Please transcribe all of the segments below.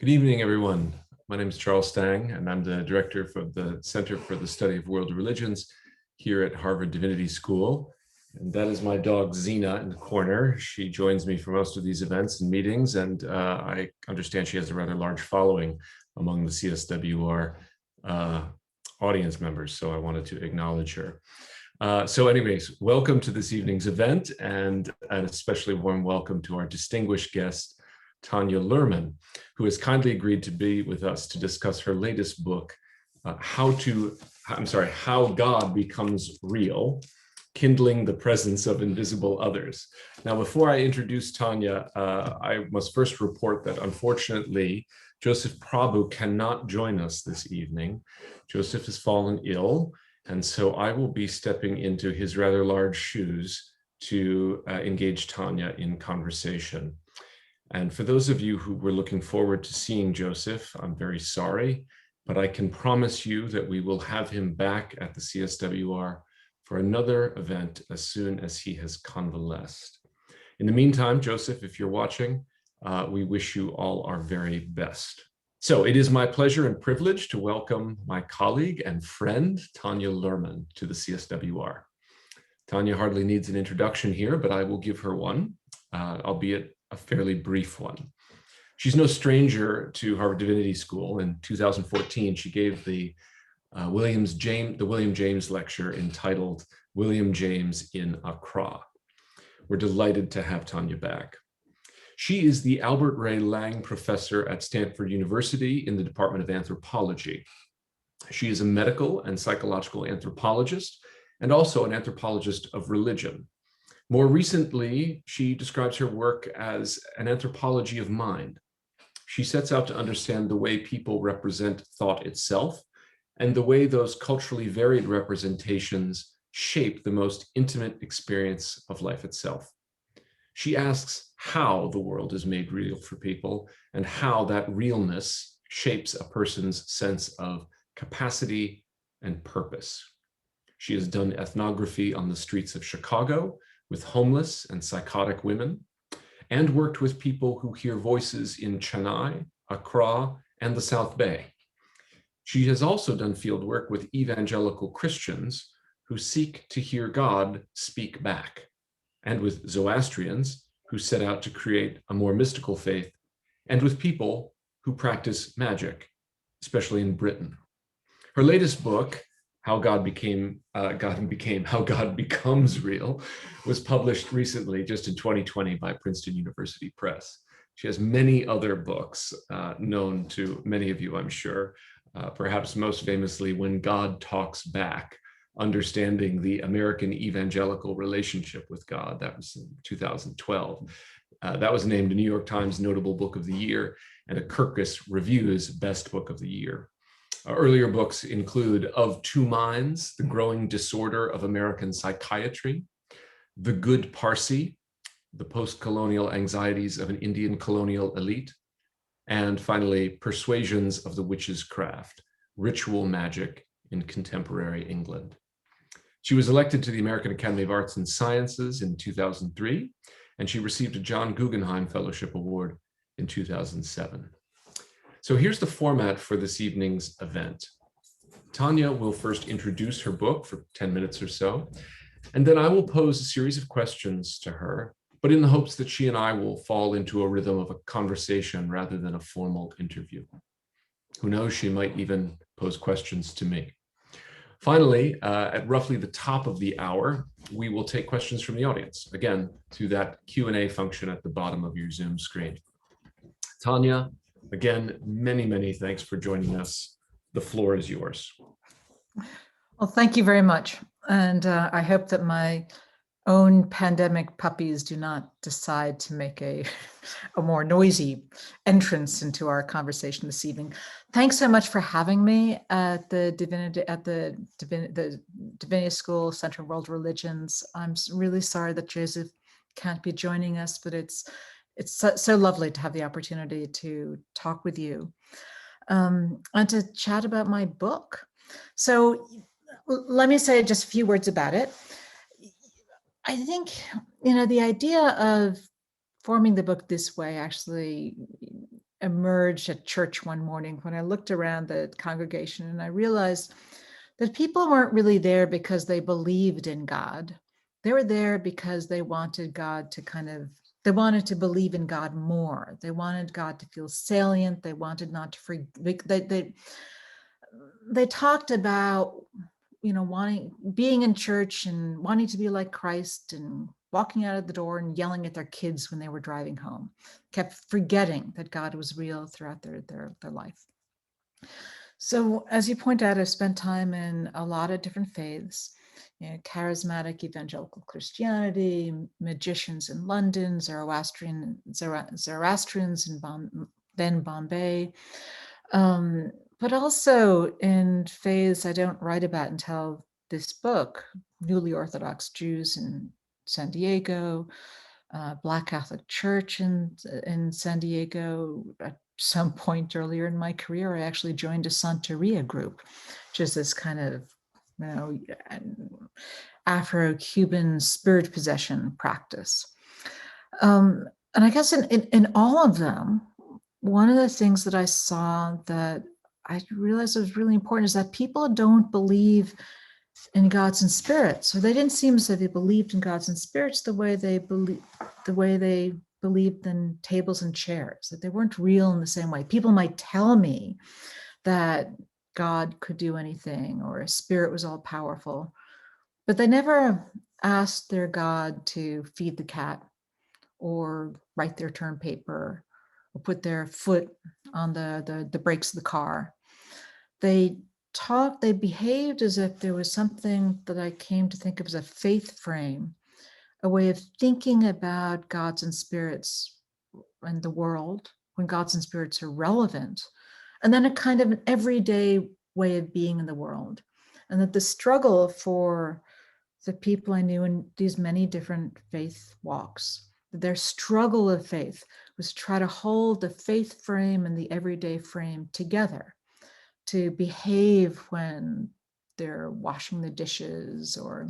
Good evening, everyone. My name is Charles Stang, and I'm the director for the Center for the Study of World Religions here at Harvard Divinity School. And that is my dog, Xena, in the corner. She joins me for most of these events and meetings, and I understand she has a rather large following among the CSWR audience members, so I wanted to acknowledge her. So anyways, welcome to this evening's event, and an especially warm welcome to our distinguished guest, Tanya Lerman, who has kindly agreed to be with us to discuss her latest book, How God Becomes Real, Kindling the Presence of Invisible Others. Now, before I introduce Tanya, I must first report that unfortunately, Joseph Prabhu cannot join us this evening. Joseph has fallen ill, and so I will be stepping into his rather large shoes to engage Tanya in conversation. And for those of you who were looking forward to seeing Joseph, I'm very sorry, but I can promise you that we will have him back at the CSWR for another event as soon as he has convalesced. In the meantime, Joseph, if you're watching, we wish you all our very best. So it is my pleasure and privilege to welcome my colleague and friend, Tanya Lerman, to the CSWR. Tanya hardly needs an introduction here, but I will give her one, albeit a fairly brief one. She's no stranger to Harvard Divinity School. In 2014, she gave the William James Lecture entitled William James in Accra. We're delighted to have Tanya back. She is the Albert Ray Lang Professor at Stanford University in the Department of Anthropology. She is a medical and psychological anthropologist and also an anthropologist of religion. More recently, she describes her work as an anthropology of mind. She sets out to understand the way people represent thought itself and the way those culturally varied representations shape the most intimate experience of life itself. She asks how the world is made real for people and how that realness shapes a person's sense of capacity and purpose. She has done ethnography on the streets of Chicago with homeless and psychotic women, and worked with people who hear voices in Chennai, Accra, and the South Bay. She has also done field work with evangelical Christians who seek to hear God speak back, and with Zoroastrians who set out to create a more mystical faith, and with people who practice magic, especially in Britain. Her latest book, How God Becomes Real, was published recently, just in 2020, by Princeton University Press. She has many other books known to many of you, I'm sure, perhaps most famously, When God Talks Back, Understanding the American Evangelical Relationship with God. That was in 2012. That was named a New York Times Notable Book of the Year and a Kirkus Review's Best Book of the Year. Earlier books include Of Two Minds, The Growing Disorder of American Psychiatry, The Good Parsi, The Post-Colonial Anxieties of an Indian Colonial Elite, and finally, Persuasions of the Witch's Craft, Ritual Magic in Contemporary England. She was elected to the American Academy of Arts and Sciences in 2003, and she received a John Guggenheim Fellowship Award in 2007. So here's the format for this evening's event. Tanya will first introduce her book for 10 minutes or so, and then I will pose a series of questions to her, but in the hopes that she and I will fall into a rhythm of a conversation rather than a formal interview. Who knows, she might even pose questions to me. Finally, at roughly the top of the hour, we will take questions from the audience, again, through that Q&A function at the bottom of your Zoom screen. Tanya, again, many, many thanks for joining us. The floor is yours. Well, thank you very much. And I hope that my own pandemic puppies do not decide to make a more noisy entrance into our conversation this evening. Thanks so much for having me at the Divinity School Center of World Religions. I'm really sorry that Joseph can't be joining us, but it's so lovely to have the opportunity to talk with you and to chat about my book. So let me say just a few words about it. I think, the idea of forming the book this way actually emerged at church one morning when I looked around the congregation and I realized that people weren't really there because they believed in God. They were there because they wanted God to they wanted to believe in God more. They wanted God to feel salient. They wanted not to they talked about, being in church and wanting to be like Christ and walking out of the door and yelling at their kids when they were driving home, kept forgetting that God was real throughout their life. So as you point out, I've spent time in a lot of different faiths, charismatic evangelical Christianity, magicians in London, Zoroastrians in then Bombay, but also in faiths I don't write about until this book, newly Orthodox Jews in San Diego, Black Catholic Church in San Diego. At some point earlier in my career, I actually joined a Santeria group, which is this kind of, Afro-Cuban spirit possession practice. And I guess in all of them, one of the things that I saw that I realized was really important is that people don't believe in gods and spirits. So they didn't seem as if they believed in gods and spirits the way they believed in tables and chairs, that they weren't real in the same way. People might tell me that God could do anything or a spirit was all powerful, but they never asked their God to feed the cat or write their term paper or put their foot on the brakes of the car. They behaved as if there was something that I came to think of as a faith frame, a way of thinking about gods and spirits and the world when gods and spirits are relevant, and then a kind of an everyday way of being in the world. And that the struggle for the people I knew in these many different faith walks, their struggle of faith was to try to hold the faith frame and the everyday frame together, to behave when they're washing the dishes or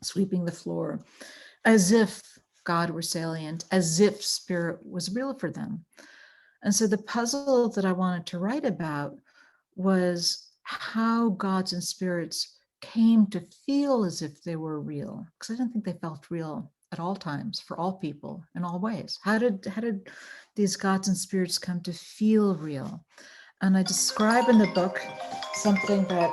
sweeping the floor, as if God were salient, as if spirit was real for them. And so the puzzle that I wanted to write about was how gods and spirits came to feel as if they were real, because I didn't think they felt real at all times for all people in all ways. How did these gods and spirits come to feel real? And I describe in the book something that,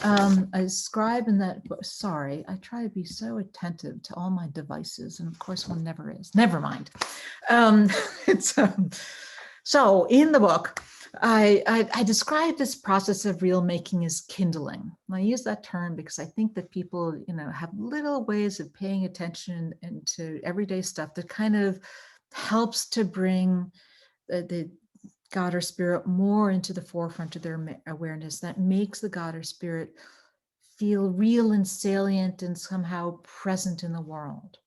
I describe in that book, I try to be so attentive to all my devices, and of course one never is. Never mind. So in the book, I describe this process of real making as kindling. And I use that term because I think that people, have little ways of paying attention into everyday stuff that kind of helps to bring the God or spirit more into the forefront of their awareness, that makes the God or spirit feel real and salient and somehow present in the world.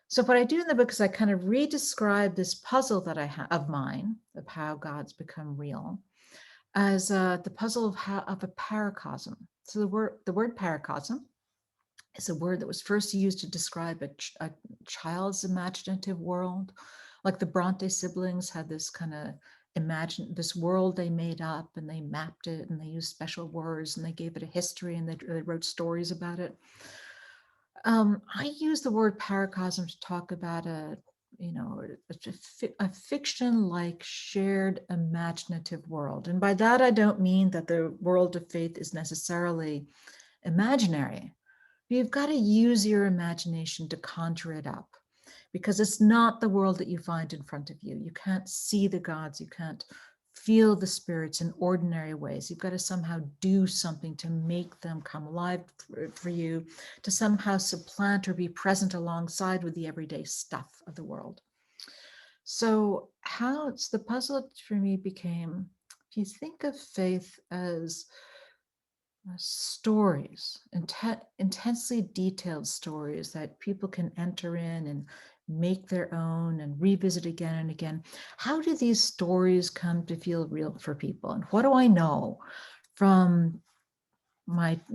So what I do in the book is I kind of re-describe this puzzle that I have of mine, of how gods become real, as the puzzle of a paracosm. So the word paracosm is a word that was first used to describe a child's imaginative world. Like the Bronte siblings had this kind of this world they made up, and they mapped it, and they used special words, and they gave it a history, and they wrote stories about it. I use the word paracosm to talk about a fiction-like shared imaginative world. And by that, I don't mean that the world of faith is necessarily imaginary. You've got to use your imagination to conjure it up, because it's not the world that you find in front of you. You can't see the gods, you can't feel the spirits in ordinary ways. You've got to somehow do something to make them come alive for you, to somehow supplant or be present alongside with the everyday stuff of the world. So the puzzle for me became, if you think of faith as stories, intensely detailed stories that people can enter in and make their own and revisit again and again. How do these stories come to feel real for people? And what do I know from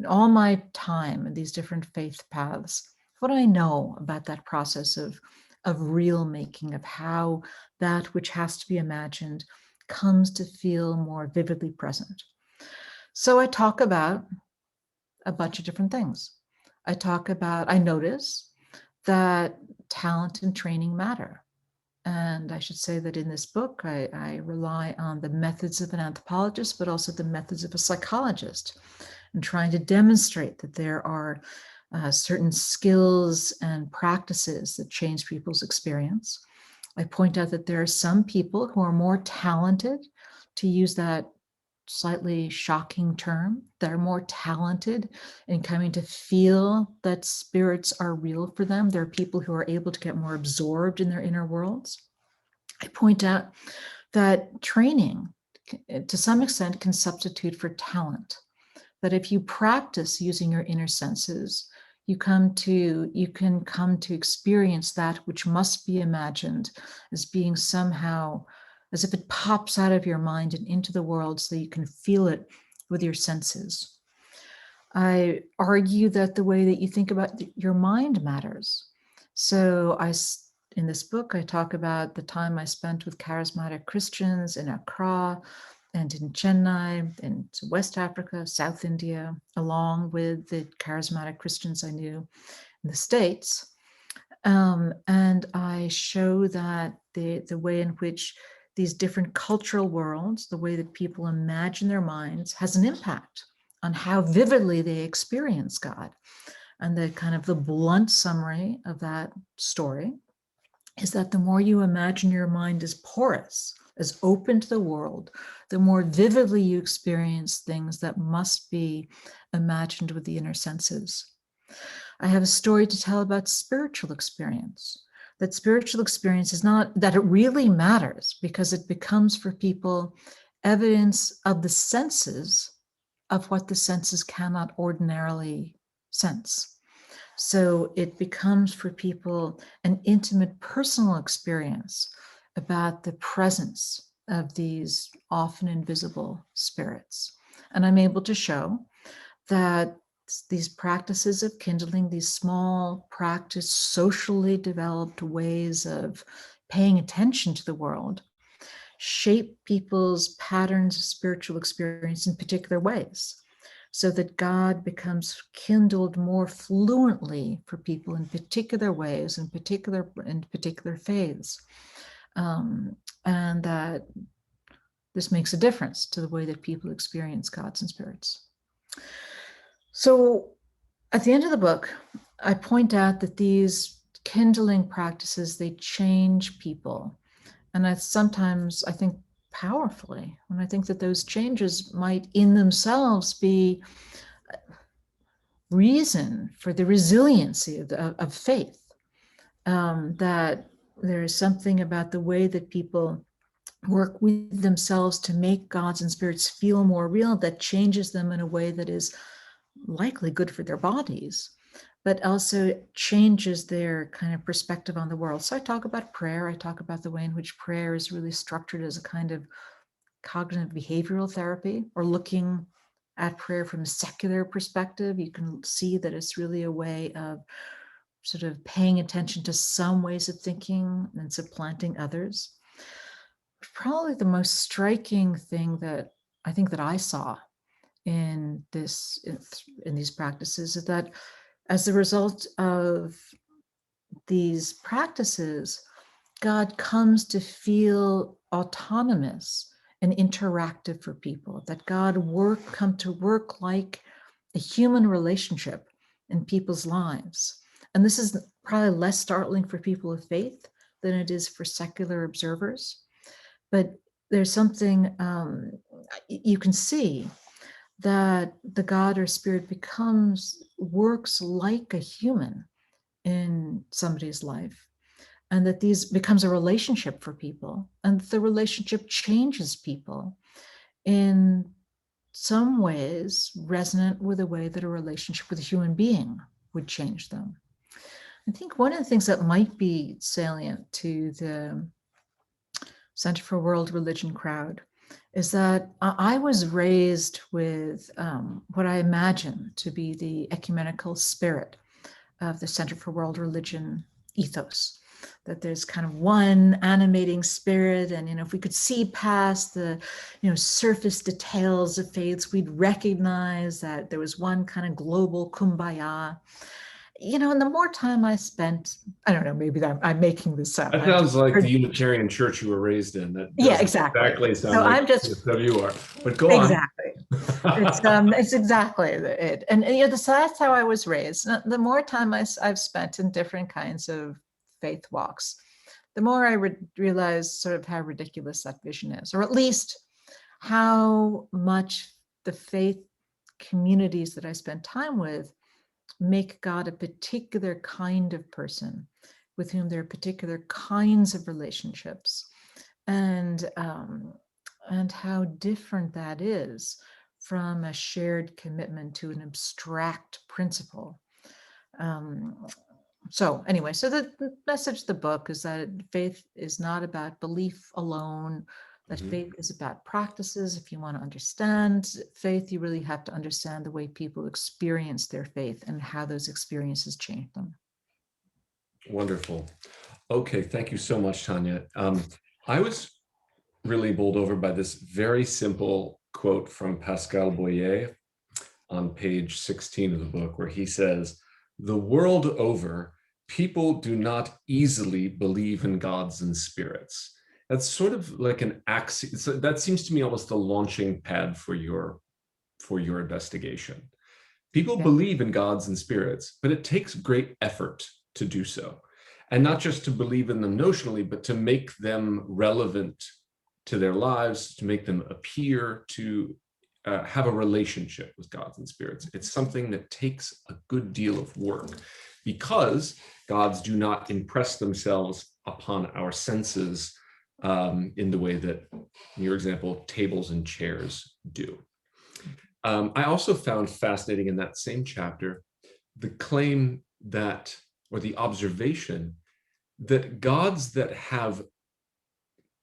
all my time in these different faith paths? What do I know about that process of of real making, of how that which has to be imagined comes to feel more vividly present. So I talk about a bunch of different things. I notice that talent and training matter. And I should say that in this book, I rely on the methods of an anthropologist, but also the methods of a psychologist, and trying to demonstrate that there are certain skills and practices that change people's experience. I point out that there are some people who are more talented, to use that slightly shocking term, that are more talented in coming to feel that spirits are real for them. There are people who are able to get more absorbed in their inner worlds. I point out that training, to some extent, can substitute for talent. That if you practice using your inner senses, you can come to experience that which must be imagined as being somehow, as if it pops out of your mind and into the world so that you can feel it with your senses. I argue that the way that you think about your mind matters. So in this book, I talk about the time I spent with charismatic Christians in Accra and in Chennai, in West Africa, South India, along with the charismatic Christians I knew in the States. And I show that the way in which these different cultural worlds, the way that people imagine their minds, has an impact on how vividly they experience God. And the blunt summary of that story is that the more you imagine your mind as porous, as open to the world, the more vividly you experience things that must be imagined with the inner senses. I have a story to tell about spiritual experience. That spiritual experience is not that it really matters, because it becomes for people evidence of the senses, of what the senses cannot ordinarily sense. So it becomes for people an intimate personal experience about the presence of these often invisible spirits. And I'm able to show that these practices of kindling, these small practice, socially developed ways of paying attention to the world, shape people's patterns of spiritual experience in particular ways, so that God becomes kindled more fluently for people in particular ways, in particular faiths, and that this makes a difference to the way that people experience gods and spirits. So at the end of the book, I point out that these kindling practices, they change people. And I think powerfully, and I think that those changes might in themselves be reason for the resiliency of faith. That there is something about the way that people work with themselves to make gods and spirits feel more real that changes them in a way that is likely good for their bodies, but also changes their kind of perspective on the world. So I talk about prayer. I talk about the way in which prayer is really structured as a kind of cognitive behavioral therapy, or looking at prayer from a secular perspective. You can see that it's really a way of sort of paying attention to some ways of thinking and supplanting others. Probably the most striking thing that I think that I saw in these practices is that as a result of these practices, God comes to feel autonomous and interactive for people, that God come to work like a human relationship in people's lives. And this is probably less startling for people of faith than it is for secular observers. But there's something you can see that the God or spirit works like a human in somebody's life, and that these becomes a relationship for people, and the relationship changes people in some ways resonant with the way that a relationship with a human being would change them. I think one of the things that might be salient to the Center for World Religion crowd is that I was raised with what I imagine to be the ecumenical spirit of the Center for World Religion ethos. that there's kind of one animating spirit, and if we could see past the surface details of faiths, we'd recognize that there was one kind of global kumbaya. And the more time I spent, I don't know, maybe I'm making this up. That sounds like the Unitarian church you were raised in. That Yeah, doesn't exactly. exactly sound So like I'm just CSWR. But go on. exactly. It's exactly it, and so that's how I was raised. The more time I've spent in different kinds of faith walks, the more I realize sort of how ridiculous that vision is, or at least how much the faith communities that I spend time with make God a particular kind of person with whom there are particular kinds of relationships, and how different that is from a shared commitment to an abstract principle. So anyway, so the message of the book is that faith is not about belief alone, that faith is about practices. If you want to understand faith, you really have to understand the way people experience their faith and how those experiences change them. Wonderful. Okay, thank you so much, Tanya. I was really bowled over by this very simple quote from Pascal Boyer on page 16 of the book, where he says, "The world over, people do not easily believe in gods and spirits." That's sort of like an axiom. So that seems to me almost the launching pad for your investigation. People believe in gods and spirits, but it takes great effort to do so. And not just to believe in them notionally, but to make them relevant to their lives, to make them appear, to have a relationship with gods and spirits. It's something that takes a good deal of work, because gods do not impress themselves upon our senses in the way that, in your example, tables and chairs do. I also found fascinating in that same chapter the claim that, or the observation, that gods that have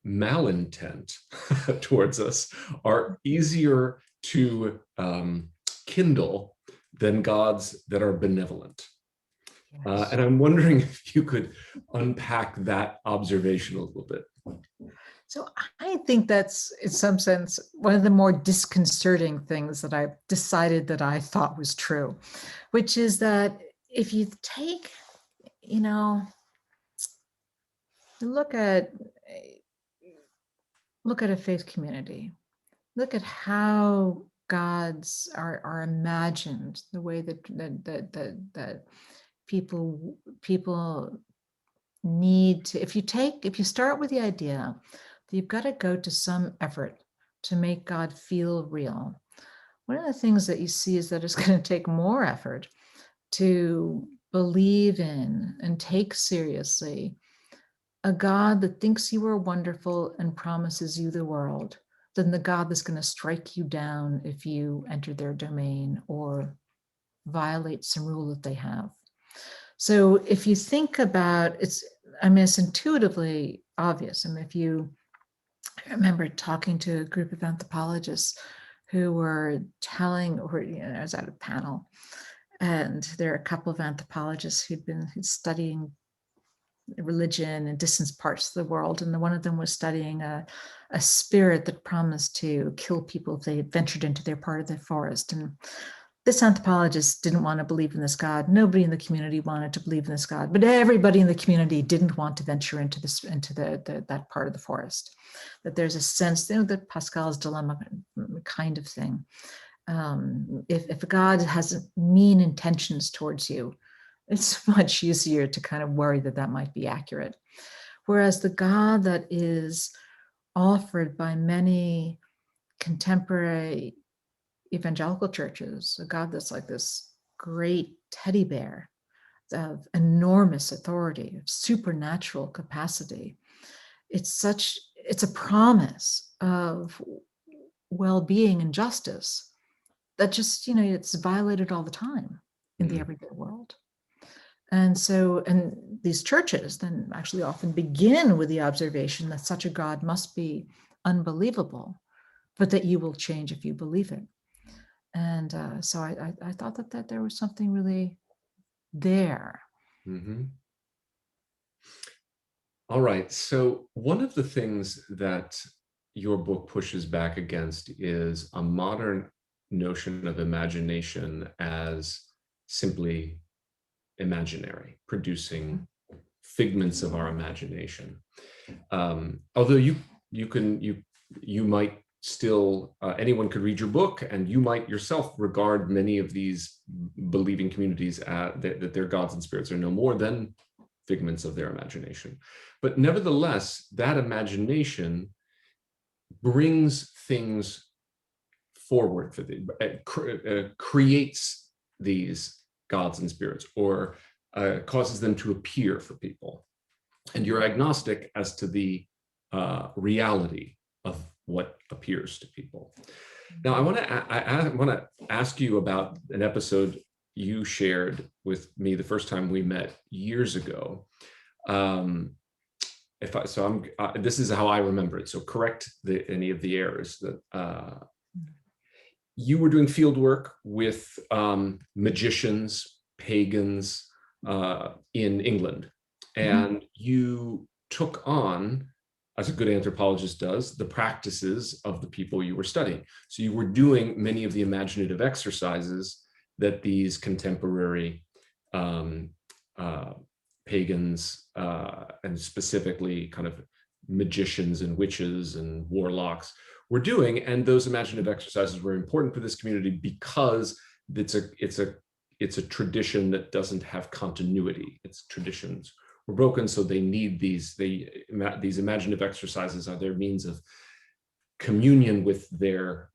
malintent towards us are easier to kindle than gods that are benevolent. Yes. And I'm wondering if you could unpack that observation a little bit. So I think that's, in some sense, one of the more disconcerting things that I've decided that I thought was true, which is that if you take, look at a faith community, look at how gods are imagined, the way that people need to, if you start with the idea that you've got to go to some effort to make God feel real, one of the things that you see is that it's going to take more effort to believe in and take seriously a God that thinks you are wonderful and promises you the world than the God that's going to strike you down if you enter their domain or violate some rule that they have. So if you think about it's intuitively obvious. I remember talking to a group of anthropologists who were telling, I was at a panel, and there are a couple of anthropologists who'd been studying religion in distant parts of the world, and one of them was studying a spirit that promised to kill people if they ventured into their part of the forest. And this anthropologist didn't want to believe in this God. Nobody in the community wanted to believe in this God, but everybody in the community didn't want to venture into that part of the forest. That there's a sense, that Pascal's dilemma kind of thing. If a God has mean intentions towards you, it's much easier to kind of worry that might be accurate. Whereas the God that is offered by many contemporary evangelical churches, a God that's like this great teddy bear of enormous authority, of supernatural capacity, it's a promise of well-being and justice that just, it's violated all the time in the everyday world. And so, and these churches then actually often begin with the observation that such a God must be unbelievable, but that you will change if you believe it. And so I thought that there was something really there. Mm-hmm. All right. So one of the things that your book pushes back against is a modern notion of imagination as simply imaginary, producing figments of our imagination. Although you might still anyone could read your book, and you might yourself regard many of these believing communities that their gods and spirits are no more than figments of their imagination. But nevertheless, that imagination brings things forward for creates these gods and spirits, or causes them to appear for people. And you're agnostic as to the reality of what appears to people. Now, I want to ask you about an episode you shared with me the first time we met years ago. This is how I remember it. So correct any of the errors that you were doing field work with magicians, pagans in England, and you took on, as a good anthropologist does, the practices of the people you were studying. So you were doing many of the imaginative exercises that these contemporary pagans, and specifically kind of magicians and witches and warlocks were doing. And those imaginative exercises were important for this community because it's a tradition that doesn't have continuity. Its traditions were broken, so they need these imaginative exercises are their means of communion with their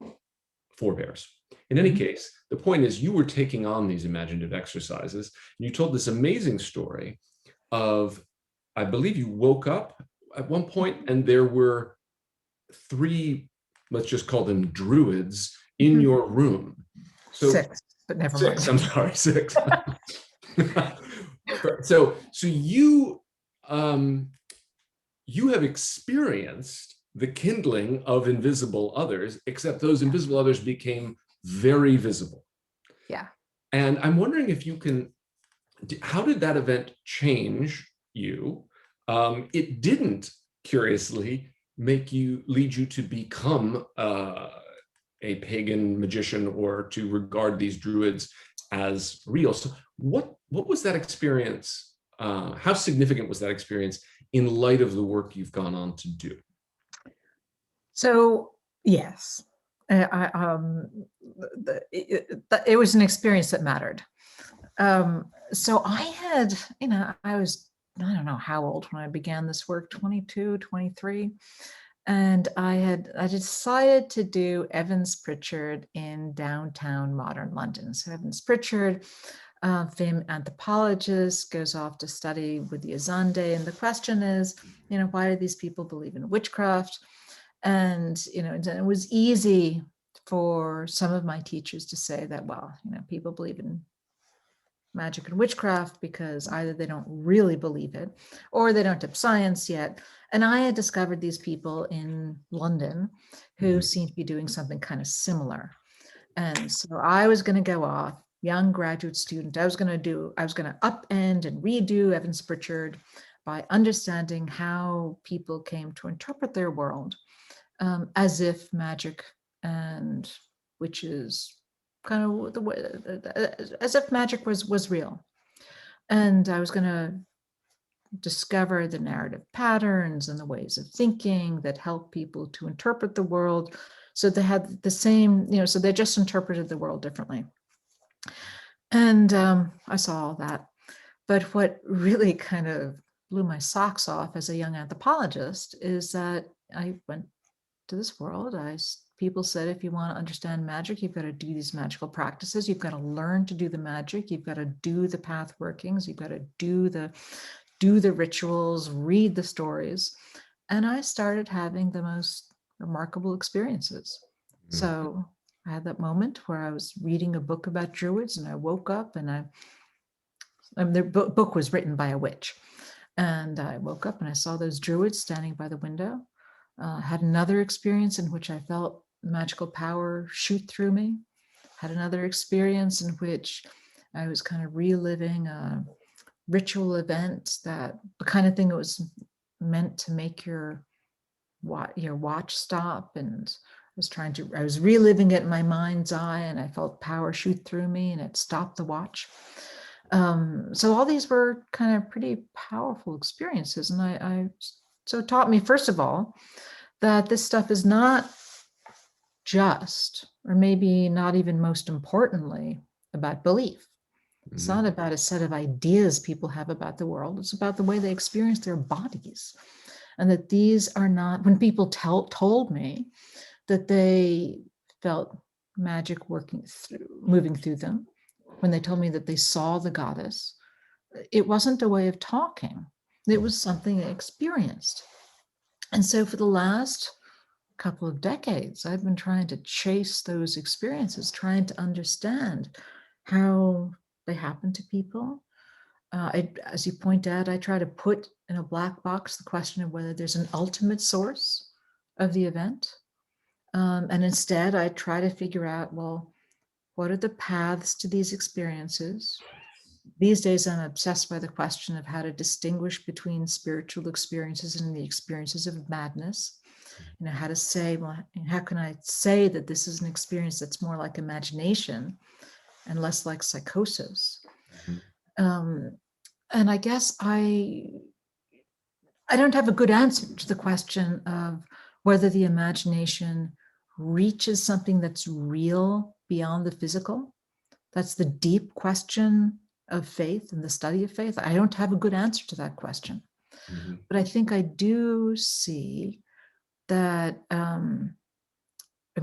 forebears. In any case, the point is you were taking on these imaginative exercises, and you told this amazing story of, I believe you woke up at one point and there were 3, let's just call them druids, in your room. So 6, but never 6, mind. I'm sorry, 6. So you have experienced the kindling of invisible others, except those invisible others became very visible. Yeah. And I'm wondering if you can, how did that event change you? It didn't, curiously, lead you to become a pagan magician or to regard these druids as real. So what was that experience? How significant was that experience in light of the work you've gone on to do? So yes, it was an experience that mattered. So I had, I was, I don't know how old when I began this work, 22, 23. And I decided to do Evans Pritchard in downtown modern London. So Evans Pritchard, famed anthropologist, goes off to study with the Azande. And the question is, why do these people believe in witchcraft? And, it was easy for some of my teachers to say that, well, people believe in magic and witchcraft because either they don't really believe it or they don't have science yet. And I had discovered these people in London who seemed to be doing something kind of similar. And so I was going to go off, young graduate student. I was going to upend and redo Evans Pritchard by understanding how people came to interpret their world as if magic and witches kind of the way, as if magic was real. And I was going to discover the narrative patterns and the ways of thinking that help people to interpret the world. So they had the same, so they just interpreted the world differently. And I saw all that. But what really kind of blew my socks off as a young anthropologist is that I went to this world. People said, if you want to understand magic, you've got to do these magical practices. You've got to learn to do the magic. You've got to do the path workings. You've got to do the rituals, read the stories. And I started having the most remarkable experiences. So I had that moment where I was reading a book about druids, and I woke up and the book was written by a witch. And I woke up and I saw those druids standing by the window. Had another experience in which I felt magical power shoot through me. Had another experience in which I was kind of reliving a ritual event, that the kind of thing that was meant to make your watch stop, and I was reliving it in my mind's eye, and I felt power shoot through me and it stopped the watch. So all these were kind of pretty powerful experiences. And so it taught me, first of all, that this stuff is not just, or maybe not even most importantly, about belief. It's not about a set of ideas people have about the world. It's about the way they experience their bodies. And that these are not, when people told me that they felt magic moving through them, when they told me that they saw the goddess, it wasn't a way of talking. It was something they experienced. And so for the last couple of decades, I've been trying to chase those experiences, trying to understand how they happen to people. As you point out, I try to put in a black box the question of whether there's an ultimate source of the event. And instead, I try to figure out, well, what are the paths to these experiences? These days, I'm obsessed by the question of how to distinguish between spiritual experiences and the experiences of madness. You know, how to say, well, how can I say that this is an experience that's more like imagination and less like psychosis? And I guess I don't have a good answer to the question of whether the imagination reaches something that's real beyond the physical. That's the deep question of faith and the study of faith. I don't have a good answer to that question. But I think I do see that,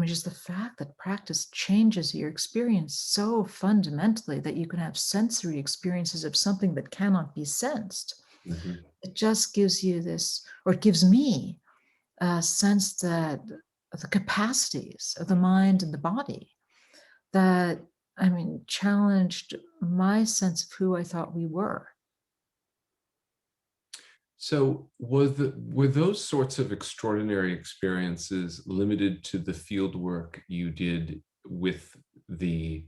just the fact that practice changes your experience so fundamentally that you can have sensory experiences of something that cannot be sensed. It just gives you this, or it gives me a sense that the capacities of the mind and the body that, challenged my sense of who I thought we were. So were those sorts of extraordinary experiences limited to the field work you did with the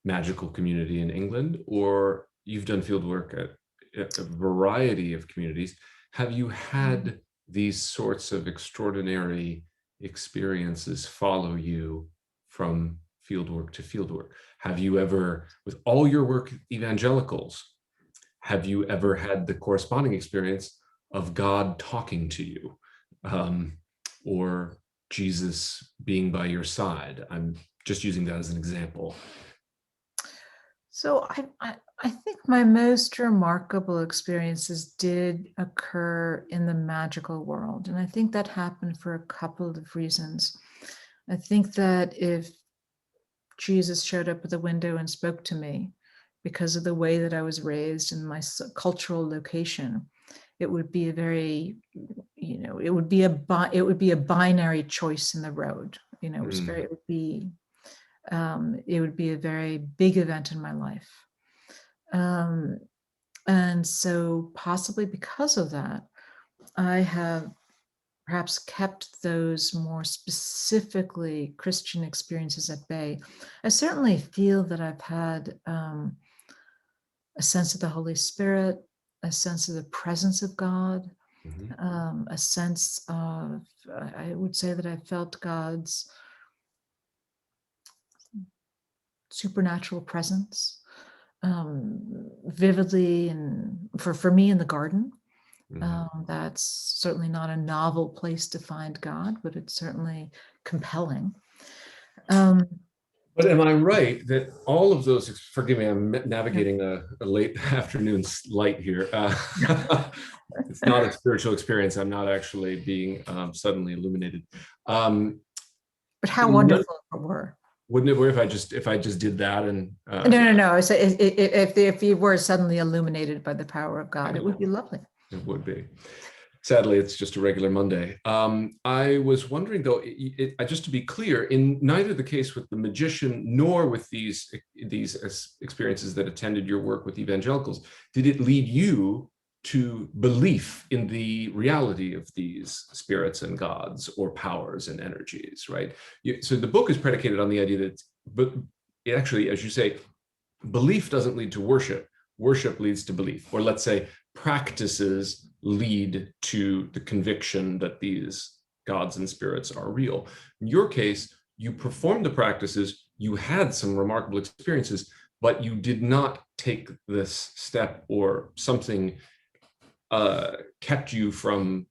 magical community in England, or you've done field work at a variety of communities? Have you had these sorts of extraordinary experiences follow you from fieldwork to fieldwork? Have you ever, with all your work with evangelicals, have you ever had the corresponding experience of God talking to you, or Jesus being by your side? I'm just using that as an example. So I think my most remarkable experiences did occur in the magical world. And I think that happened for a couple of reasons. I think that if Jesus showed up at the window and spoke to me, because of the way that I was raised in my cultural location, it would be a very, it would be a binary choice in the road. It would be a very big event in my life. And so possibly because of that, I have perhaps kept those more specifically Christian experiences at bay. I certainly feel that I've had a sense of the Holy Spirit, a sense of the presence of God, a sense of, I would say that I felt God's supernatural presence vividly, and for me in the garden. That's certainly not a novel place to find God, but it's certainly compelling. But am I right that all of those, forgive me, I'm navigating a late afternoon light here. It's not a spiritual experience. I'm not actually being suddenly illuminated. But how wonderful it were. Wouldn't it were if I just did that and no. I say if you were suddenly illuminated by the power of God, it would be lovely. It would be. Sadly, it's just a regular Monday. I was wondering, though, just to be clear, in neither the case with the magician nor with these experiences that attended your work with evangelicals, did it lead you to belief in the reality of these spirits and gods or powers and energies, right? So the book is predicated on the idea that, but it actually, as you say, belief doesn't lead to worship. Worship leads to belief, or let's say practices lead to the conviction that these gods and spirits are real. In your case, you performed the practices, you had some remarkable experiences, but you did not take this step, or something kept you from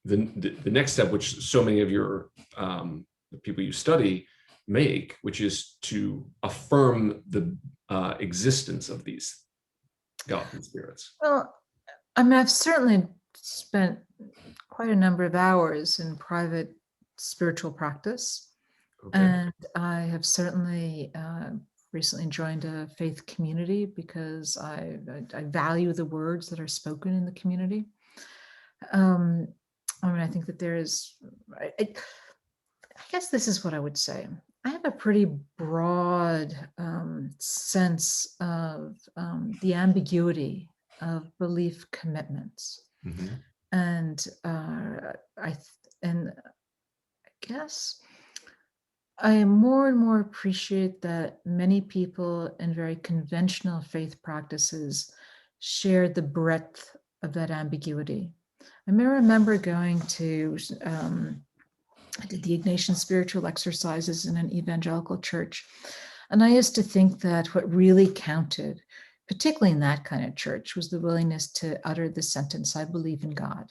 the next step, which so many of your the people you study make, which is to affirm the existence of these gods and spirits. Well, I mean, I've certainly spent quite a number of hours in private spiritual practice. Okay. And I have certainly recently joined a faith community because I value the words that are spoken in the community. I mean, I think that there is, I guess this is what I would say. I have a pretty broad sense of the ambiguity of belief commitments. Mm-hmm. And I guess I more and more appreciate that many people in very conventional faith practices share the breadth of that ambiguity. I may remember going to, I did the Ignatian spiritual exercises in an evangelical church. And I used to think that what really counted, particularly in that kind of church, was the willingness to utter the sentence, "I believe in God."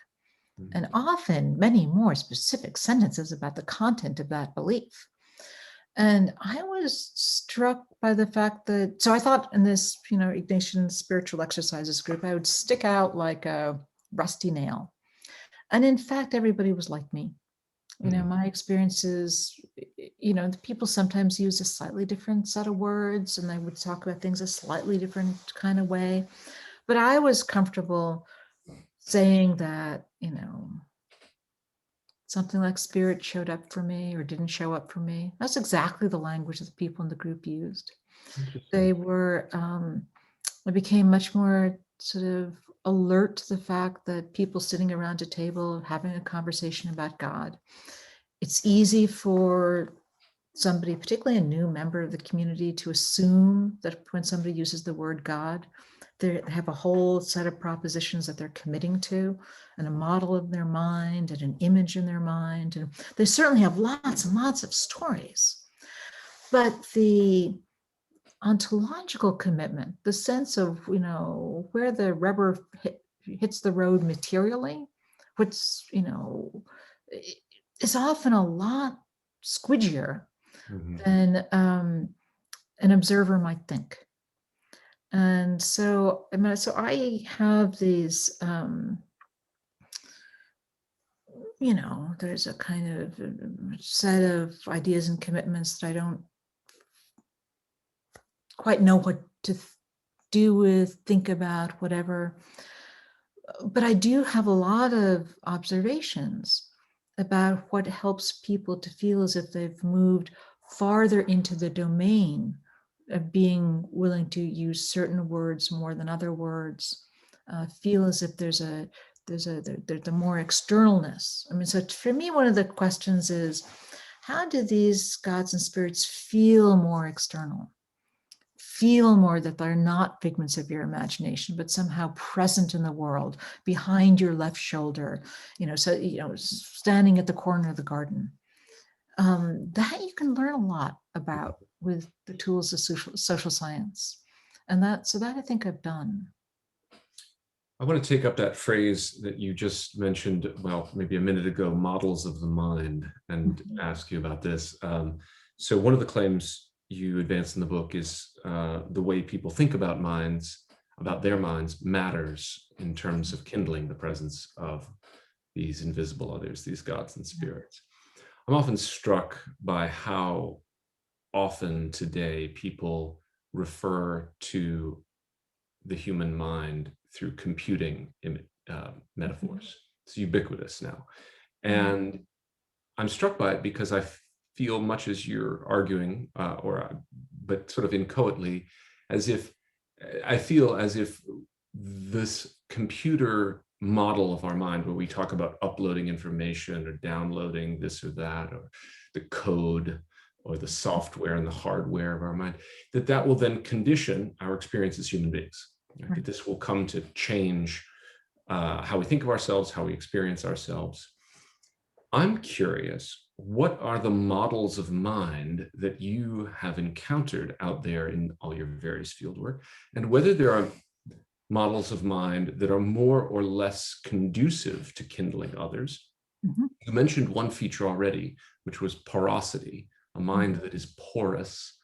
Mm-hmm. And often many more specific sentences about the content of that belief. And I was struck by the fact that, so I thought in this, Ignatian spiritual exercises group, I would stick out like a rusty nail. And in fact, everybody was like me. My experiences, the people sometimes use a slightly different set of words and they would talk about things a slightly different kind of way. But I was comfortable saying that, something like spirit showed up for me or didn't show up for me. That's exactly the language that the people in the group used. They were, I became much more sort of alert to the fact that people sitting around a table having a conversation about God. It's easy for somebody, particularly a new member of the community, to assume that when somebody uses the word God, they have a whole set of propositions that they're committing to, and a model in their mind and an image in their mind. And they certainly have lots and lots of stories. But the ontological commitment, the sense of, where the rubber hits the road materially, what's, is often a lot squidgier than an observer might think. And so, I have these, there's a kind of set of ideas and commitments that I don't quite know what to do with, think about, whatever. But I do have a lot of observations about what helps people to feel as if they've moved farther into the domain of being willing to use certain words more than other words, feel as if there's the more externalness. I mean, so for me, one of the questions is, how do these gods and spirits feel more external? Feel more that they're not figments of your imagination, but somehow present in the world, behind your left shoulder, standing at the corner of the garden. That you can learn a lot about with the tools of social science. And that I think I've done. I want to take up that phrase that you just mentioned, well, maybe a minute ago, models of the mind, and ask you about this. So one of the claims you advance in the book is the way people think about their minds matters in terms of kindling the presence of these invisible others, these gods and spirits. I'm often struck by how often today people refer to the human mind through computing metaphors. It's ubiquitous now. And I'm struck by it because I feel, much as you're arguing, but sort of inchoately, I feel as if this computer model of our mind, where we talk about uploading information or downloading this or that, or the code or the software and the hardware of our mind, that will then condition our experience as human beings. Right? That this will come to change how we think of ourselves, how we experience ourselves. I'm curious, what are the models of mind that you have encountered out there in all your various fieldwork, and whether there are models of mind that are more or less conducive to kindling others? Mhm. You mentioned one feature already, which was porosity, a mind that is porous.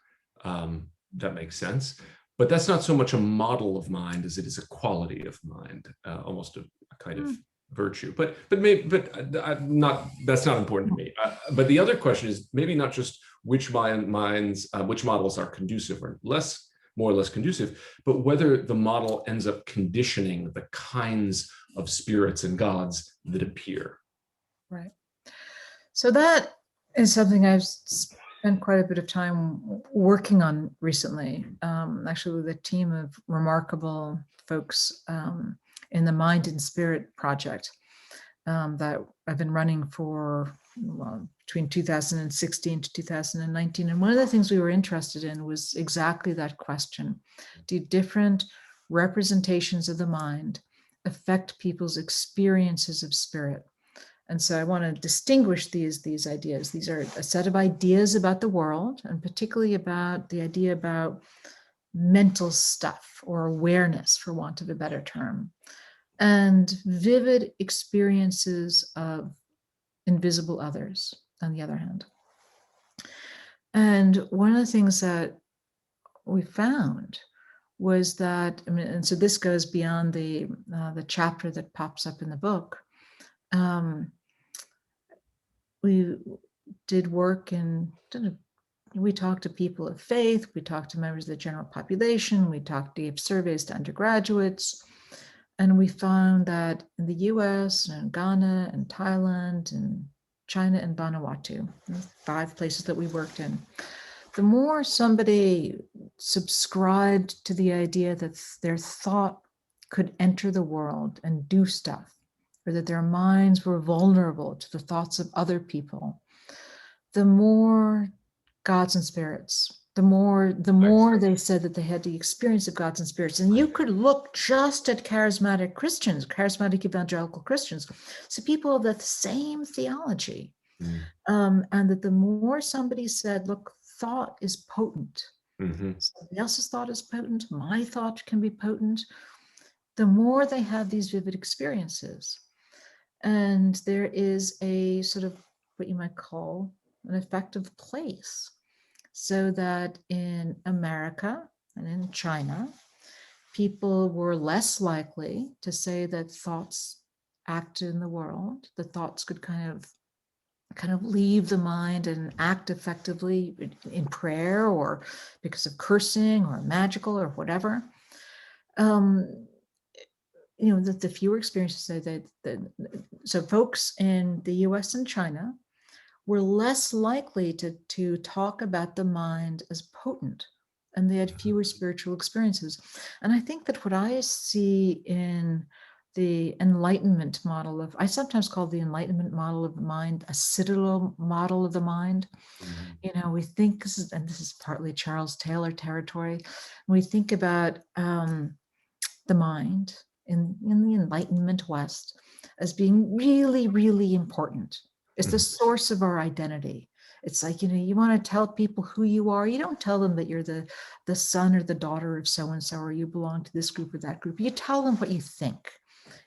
That makes sense. But that's not so much a model of mind as it is a quality of mind, almost a kind of virtue. But not, that's not important to me. But the other question is maybe not just which which models are conducive or more or less conducive, but whether the model ends up conditioning the kinds of spirits and gods that appear. Right. So that is something I've spent quite a bit of time working on recently, actually with a team of remarkable folks in the Mind and Spirit project that I've been running for between 2016 to 2019. And one of the things we were interested in was exactly that question. Do different representations of the mind affect people's experiences of spirit? And so I want to distinguish these ideas. These are a set of ideas about the world, and particularly about the idea about mental stuff or awareness, for want of a better term, and vivid experiences of invisible others, on the other hand. And one of the things that we found was that, I mean, and so this goes beyond the chapter that pops up in the book. We did work and we talked to people of faith, we talked to members of the general population, gave surveys to undergraduates, and we found that in the US and Ghana and Thailand and China and Vanuatu, 5 places that we worked in, the more somebody subscribed to the idea that their thought could enter the world and do stuff, or that their minds were vulnerable to the thoughts of other people, the more gods and spirits, the more they said that they had the experience of gods and spirits. And you could look just at charismatic Christians, charismatic evangelical Christians, so people of the same theology. And that the more somebody said, look, thought is potent. Somebody else's thought is potent, my thought can be potent, the more they have these vivid experiences. And there is a sort of what you might call an effective place, so that in America and in China, people were less likely to say that thoughts act in the world, that thoughts could kind of leave the mind and act effectively in prayer or because of cursing or magical or whatever. That the fewer experiences say that so folks in the US and China were less likely to talk about the mind as potent, and they had fewer spiritual experiences. And I think that what I see in the Enlightenment model of, I sometimes call the Enlightenment model of the mind a citadel model of the mind. We think this is partly Charles Taylor territory. We think about the mind in the Enlightenment West as being really, really important. It's the source of our identity. It's like, you want to tell people who you are. You don't tell them that you're the son or the daughter of so-and-so, or you belong to this group or that group. You tell them what you think,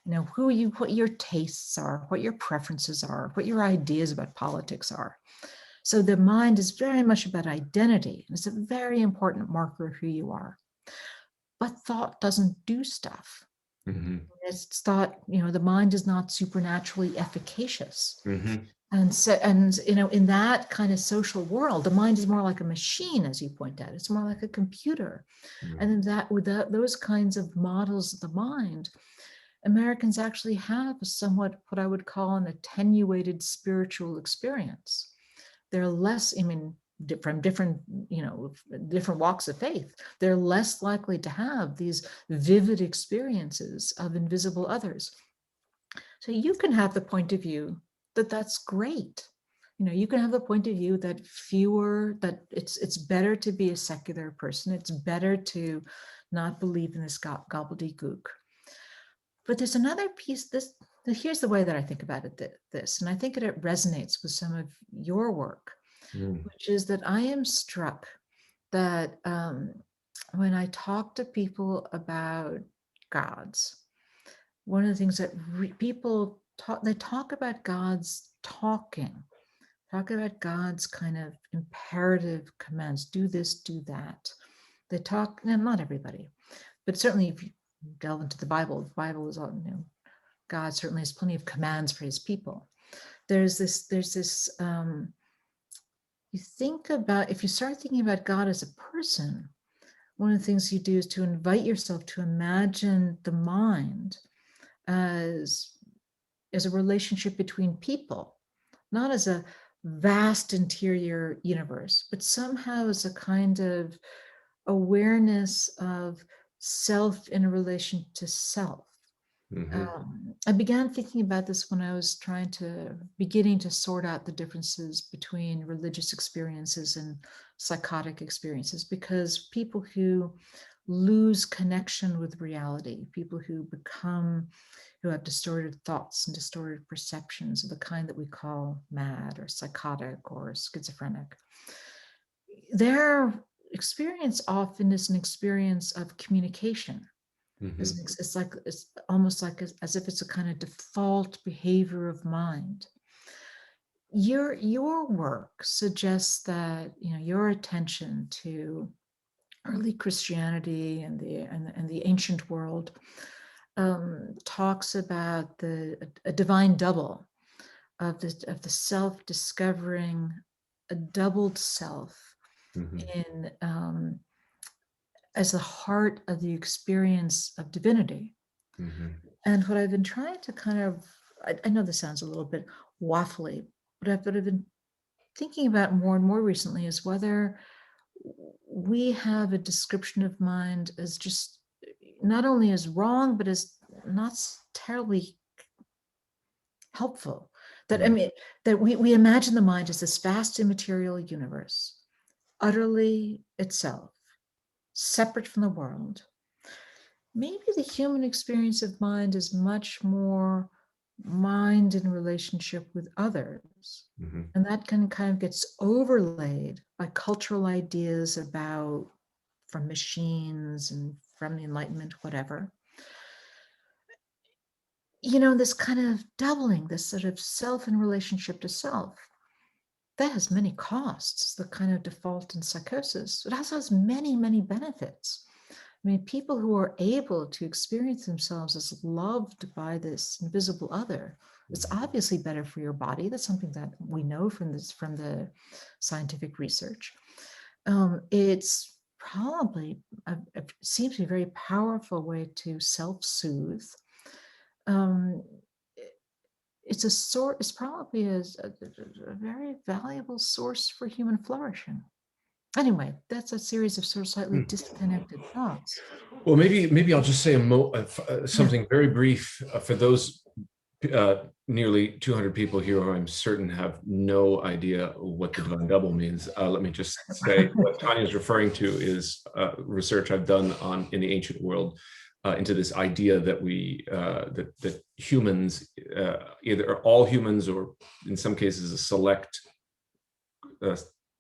what your tastes are, what your preferences are, what your ideas about politics are. So the mind is very much about identity. It's a very important marker of who you are. But thought doesn't do stuff. It's thought, the mind is not supernaturally efficacious. And so, in that kind of social world, the mind is more like a machine, as you point out. It's more like a computer. And in that, those kinds of models of the mind, Americans actually have somewhat what I would call an attenuated spiritual experience. They're less, from different walks of faith, they're less likely to have these vivid experiences of invisible others. So you can have the point of view that that's great. You can have the point of view that it's better to be a secular person. It's better to not believe in this gobbledygook. But there's another piece. Here's the way that I think about it. This, and I think it resonates with some of your work, which is that I am struck that when I talk to people about gods, one of the things that people talk, they talk about gods talking, talk about God's kind of imperative commands, do this, do that. They talk, and not everybody, but certainly if you delve into the Bible is all, God certainly has plenty of commands for his people. There's this, you think about, if you start thinking about God as a person, one of the things you do is to invite yourself to imagine the mind as a relationship between people, not as a vast interior universe, but somehow as a kind of awareness of self in relation to self. I began thinking about this when I was beginning to sort out the differences between religious experiences and psychotic experiences, because people who lose connection with reality, people who have distorted thoughts and distorted perceptions of the kind that we call mad or psychotic or schizophrenic, their experience often is an experience of communication. It's almost like as if it's a kind of default behavior of mind. Your work suggests that your attention to early Christianity and the ancient world talks about a divine double of the self discovering a doubled self in as the heart of the experience of divinity. And what I've been trying to kind of, I know this sounds a little bit waffly, but I've been thinking about more and more recently is whether we have a description of mind as just not only as wrong, but as not terribly helpful. That that we imagine the mind as this vast immaterial universe, utterly itself, separate from the world. Maybe the human experience of mind is much more mind in relationship with others. And that kind of gets overlaid by cultural ideas from machines and from the Enlightenment, whatever. This kind of doubling, this sort of self in relationship to self, that has many costs, the kind of default in psychosis. It also has many, many benefits. People who are able to experience themselves as loved by this invisible other, it's obviously better for your body. That's something that we know from the scientific research. It's probably it seems to be a very powerful way to self-soothe. It's probably a very valuable source for human flourishing. Anyway, that's a series of sort of slightly disconnected thoughts. Well, maybe I'll just say something very brief for those nearly 200 people here who I'm certain have no idea what the divine double means. Let me just say what Tanya is referring to is research I've done in the ancient world into this idea that that humans, either all humans or in some cases a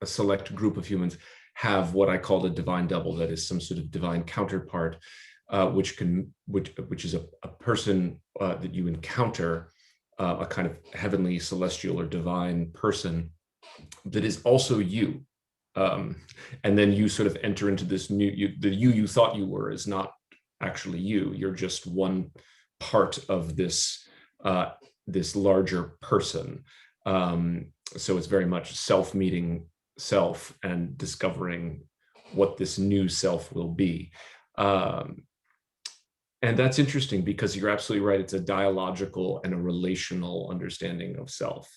select group of humans, have what I call a divine double, that is some sort of divine counterpart, which is a person that you encounter, a kind of heavenly, celestial, or divine person that is also you. And then you sort of enter into this the you thought you were is not actually you. You're just one part of this larger person. So it's very much self meeting self and discovering what this new self will be. And that's interesting because you're absolutely right. It's a dialogical and a relational understanding of self,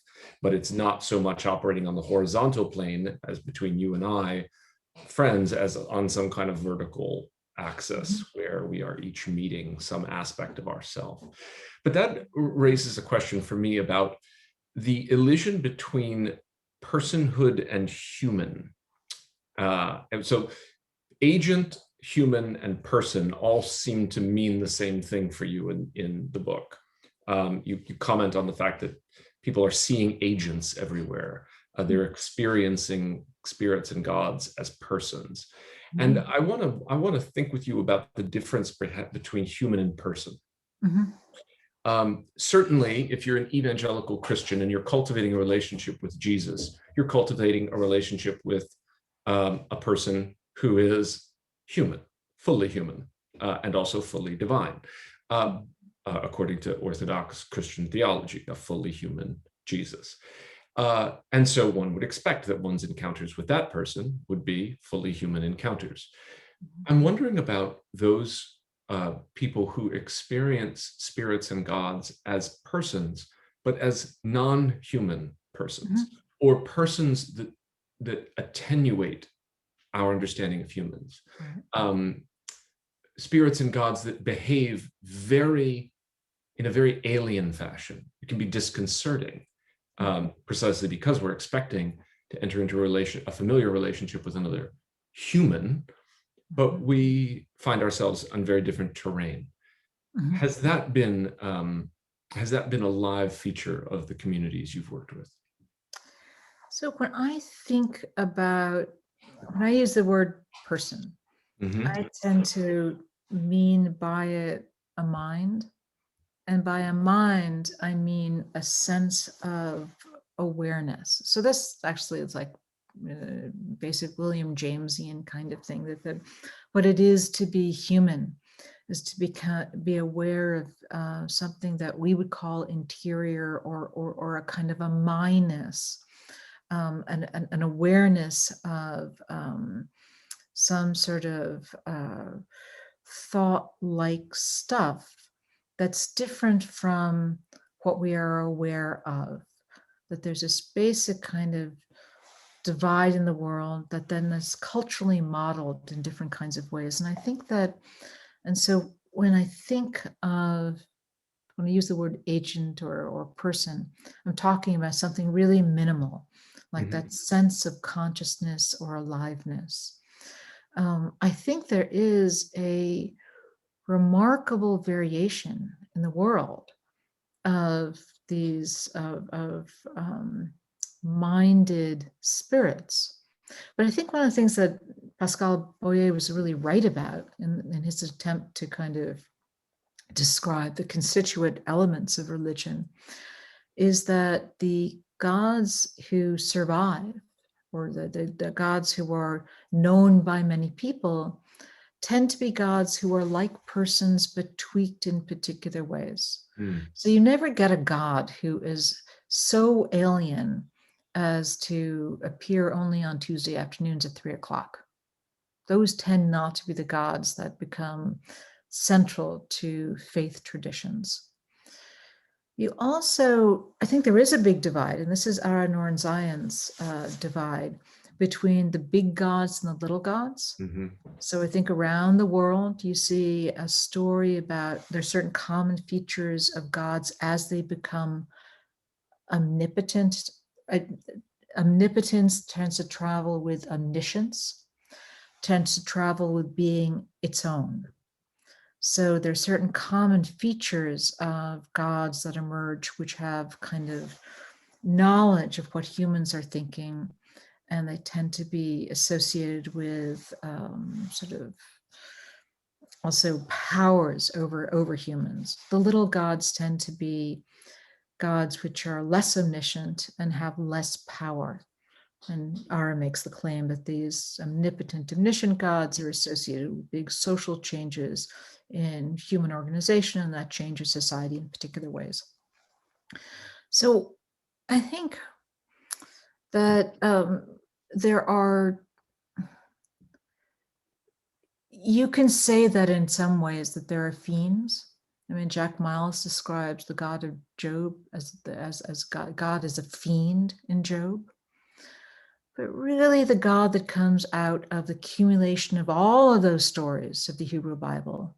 but it's not so much operating on the horizontal plane as between you and I, friends, as on some kind of vertical axis where we are each meeting some aspect of ourself. But that raises a question for me about the illusion between personhood and human. And so agent human and person all seem to mean the same thing for you in the book. You comment on the fact that people are seeing agents everywhere. They're experiencing spirits and gods as persons. And I want to think with you about the difference between human and person. Certainly, if you're an evangelical Christian and you're cultivating a relationship with Jesus, you're cultivating a relationship with a person who is human, fully human, and also fully divine, according to Orthodox Christian theology, a fully human Jesus. And so one would expect that one's encounters with that person would be fully human encounters. I'm wondering about those people who experience spirits and gods as persons, but as non-human persons, or persons that attenuate our understanding of humans. Spirits and gods that behave in a very alien fashion. It can be disconcerting, precisely because we're expecting to enter into a familiar relationship with another human, but we find ourselves on very different terrain. Has that been a live feature of the communities you've worked with? So when I use the word person, I tend to mean by it a mind. And by a mind, I mean a sense of awareness. So this actually is like basic William Jamesian kind of thing, that what it is to be human is to be aware of something that we would call interior or a kind of a mindness, an awareness of some sort of thought-like stuff that's different from what we are aware of, that there's this basic kind of divide in the world that then is culturally modeled in different kinds of ways. And I think that, and so when I use the word agent or person, I'm talking about something really minimal, like that sense of consciousness or aliveness. I think there is a remarkable variation in the world of these minded spirits. But I think one of the things that Pascal Boyer was really right about in his attempt to kind of describe the constituent elements of religion is that the gods who survive, or the gods who are known by many people, tend to be gods who are like persons but tweaked in particular ways. So you never get a god who is so alien as to appear only on Tuesday afternoons at 3:00. Those tend not to be the gods that become central to faith traditions. You also, I think there is a big divide, and this is Ara Norenzayan's divide, between the big gods and the little gods. So I think around the world, you see a story about there's certain common features of gods as they become omnipotent. Omnipotence tends to travel with omniscience, tends to travel with being its own. So there are certain common features of gods that emerge, which have kind of knowledge of what humans are thinking, and they tend to be associated with sort of also powers over humans. The little gods tend to be gods which are less omniscient and have less power. And Ara makes the claim that these omnipotent, omniscient gods are associated with big social changes in human organization, and that changes society in particular ways. So I think that you can say that in some ways that there are fiends. I mean, Jack Miles describes the God of Job as God as a fiend in Job. But really the God that comes out of the accumulation of all of those stories of the Hebrew Bible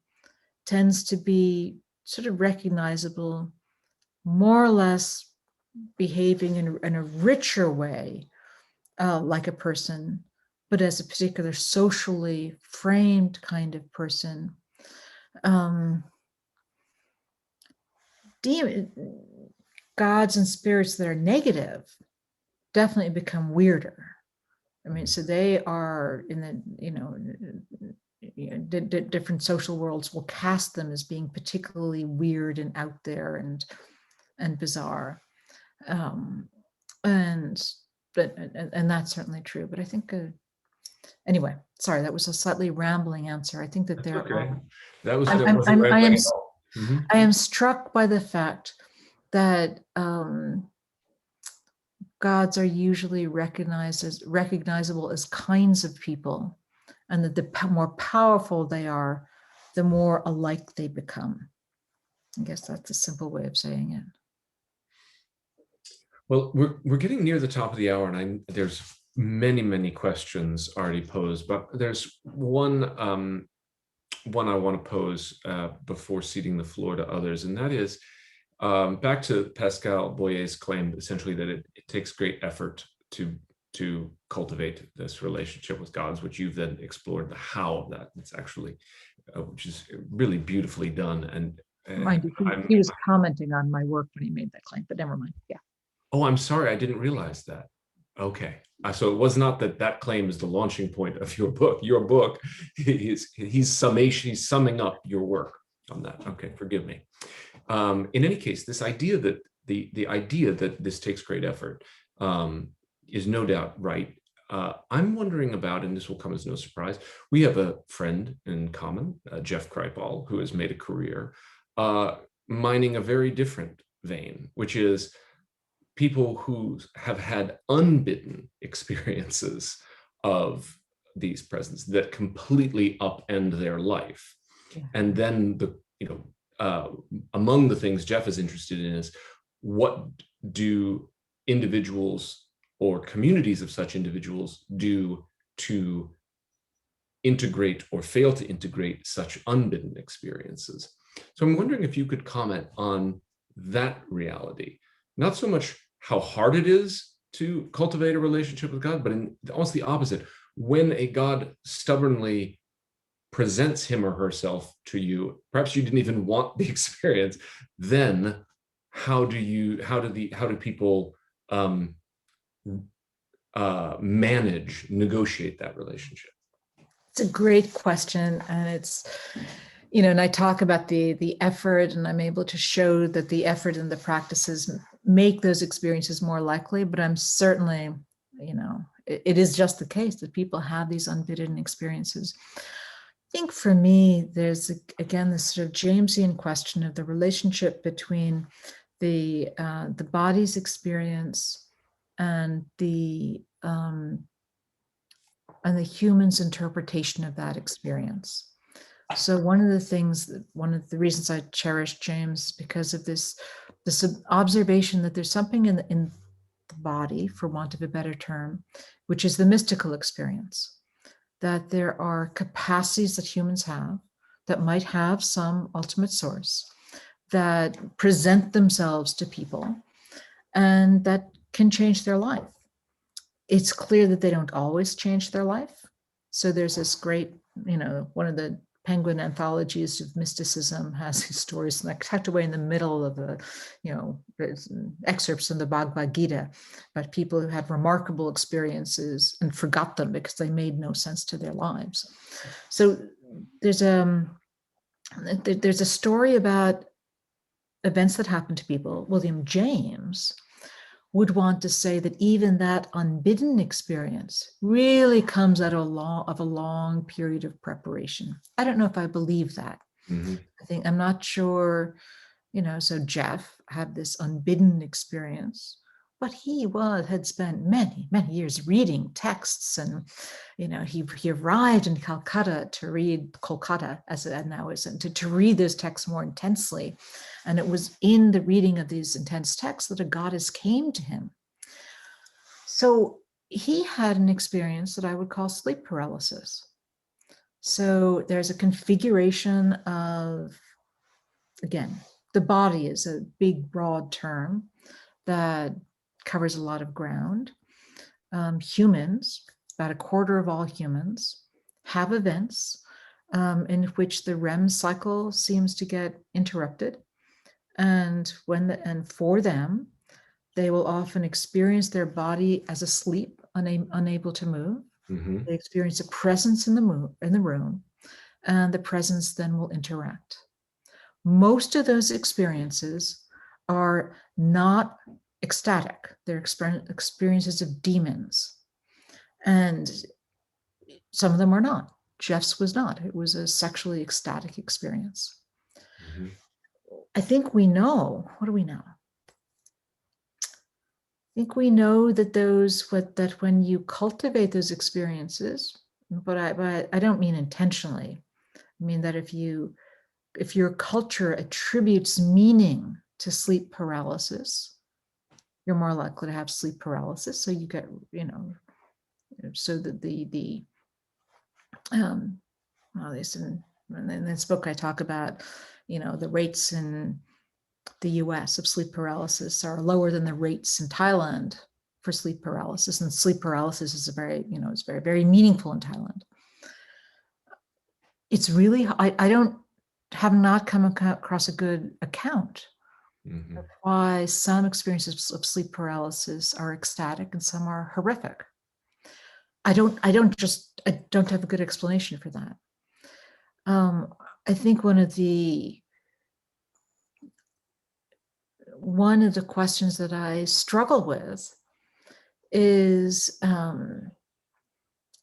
tends to be sort of recognizable, more or less behaving in a richer way like a person, but as a particular socially framed kind of person. Gods and spirits that are negative definitely become weirder. I mean, so they are in the, different social worlds will cast them as being particularly weird and out there and bizarre. And that's certainly true. But I think, anyway, sorry, that was a slightly rambling answer. I think that That's there okay. are. That wasn't rambling at all. I am struck by the fact that gods are usually recognizable as kinds of people, and that the more powerful they are, the more alike they become. I guess that's a simple way of saying it. Well, we're getting near the top of the hour, and there's many questions already posed, but there's one I want to pose before ceding the floor to others, and that is back to Pascal Boyer's claim, essentially, that it takes great effort to cultivate this relationship with gods, which you've then explored the how of that. It's actually, which is really beautifully done. And mind you, he was commenting on my work when he made that claim, but never mind. Yeah. Oh, I'm sorry, I didn't realize that. Okay, so it was not that claim is the launching point of your book. Your book, he's summing up your work on that. Okay, forgive me. In any case, this idea that the idea that this takes great effort is no doubt right. I'm wondering about, and this will come as no surprise, we have a friend in common, Jeff Kripal, who has made a career mining a very different vein, which is people who have had unbidden experiences of these presents that completely upend their life. Yeah. And then among the things Jeff is interested in is, what do individuals or communities of such individuals do to integrate or fail to integrate such unbidden experiences? So I'm wondering if you could comment on that reality. Not so much how hard it is to cultivate a relationship with God, but almost the opposite. When a God stubbornly presents him or herself to you, perhaps you didn't even want the experience, then how do people negotiate that relationship? It's a great question, and it's, and I talk about the effort, and I'm able to show that the effort and the practices make those experiences more likely, but I'm certainly, it is just the case that people have these unbidden experiences. I think for me, there's, again, this sort of Jamesian question of the relationship between the body's experience and the human's interpretation of that experience. So one of the reasons I cherish James is because of this observation that there's something in the body, for want of a better term, which is the mystical experience, that there are capacities that humans have that might have some ultimate source that present themselves to people and that can change their life. It's clear that they don't always change their life. So there's this great, one of the Penguin anthologies of mysticism has these stories like tucked away in the middle of excerpts from the Bhagavad Gita about people who had remarkable experiences and forgot them because they made no sense to their lives. So there's a story about events that happen to people. William James would want to say that even that unbidden experience really comes out of a long period of preparation. I don't know if I believe that. Mm-hmm. I'm not sure, so Jeff had this unbidden experience, but he had spent many years reading texts, and he arrived in Calcutta to read Kolkata, as it now is, and to read those texts more intensely. And it was in the reading of these intense texts that a goddess came to him. So he had an experience that I would call sleep paralysis. So there's a configuration of, again, the body is a big, broad term that covers a lot of ground. Humans about a quarter of all humans, have events in which the REM cycle seems to get interrupted. And for them, they will often experience their body as asleep, unable to move. Mm-hmm. They experience a presence in the room, and the presence then will interact. Most of those experiences are not ecstatic. They're experiences of demons. And some of them are not. Jeff's was not. It was a sexually ecstatic experience. Mm-hmm. I think we know. What do we know? I think we know that that when you cultivate those experiences, but I don't mean intentionally. I mean that if your culture attributes meaning to sleep paralysis, you're more likely to have sleep paralysis. So you get, so that well, at least in this book, I talk about, the rates in the US of sleep paralysis are lower than the rates in Thailand for sleep paralysis. And sleep paralysis is it's very, very meaningful in Thailand. It's really, I have not come across a good account Mm-hmm. of why some experiences of sleep paralysis are ecstatic and some are horrific. I don't have a good explanation for that. I think one of the questions that I struggle with is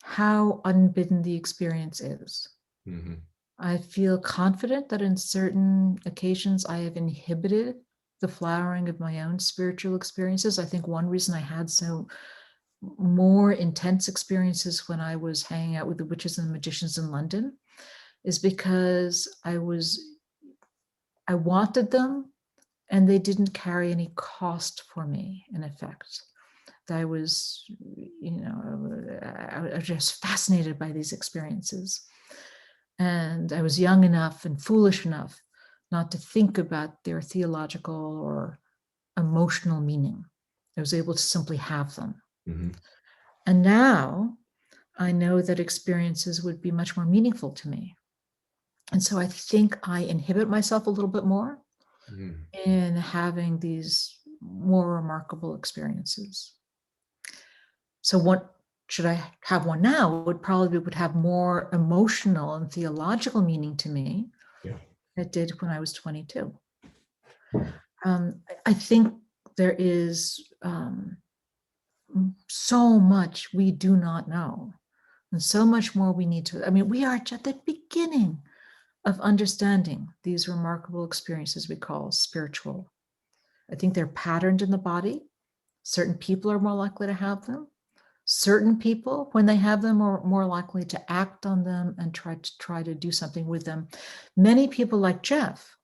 how unbidden the experience is. Mm-hmm. I feel confident that in certain occasions I have inhibited the flowering of my own spiritual experiences. I think one reason I had so more intense experiences when I was hanging out with the witches and magicians in London is because I wanted them and they didn't carry any cost for me, in effect. I was, I was just fascinated by these experiences. And I was young enough and foolish enough not to think about their theological or emotional meaning. I was able to simply have them. Mm-hmm. And now I know that experiences would be much more meaningful to me. And so I think I inhibit myself a little bit more in having these more remarkable experiences. So what should I have one now would have more emotional and theological meaning to me. Yeah. Than it did when I was 22. I think there is so much we do not know, and so much more we need to. I mean, we are at the beginning of understanding these remarkable experiences we call spiritual. I think they're patterned in the body. Certain people are more likely to have them. Certain people, when they have them, are more likely to act on them and try to do something with them. Many people, like Jeff,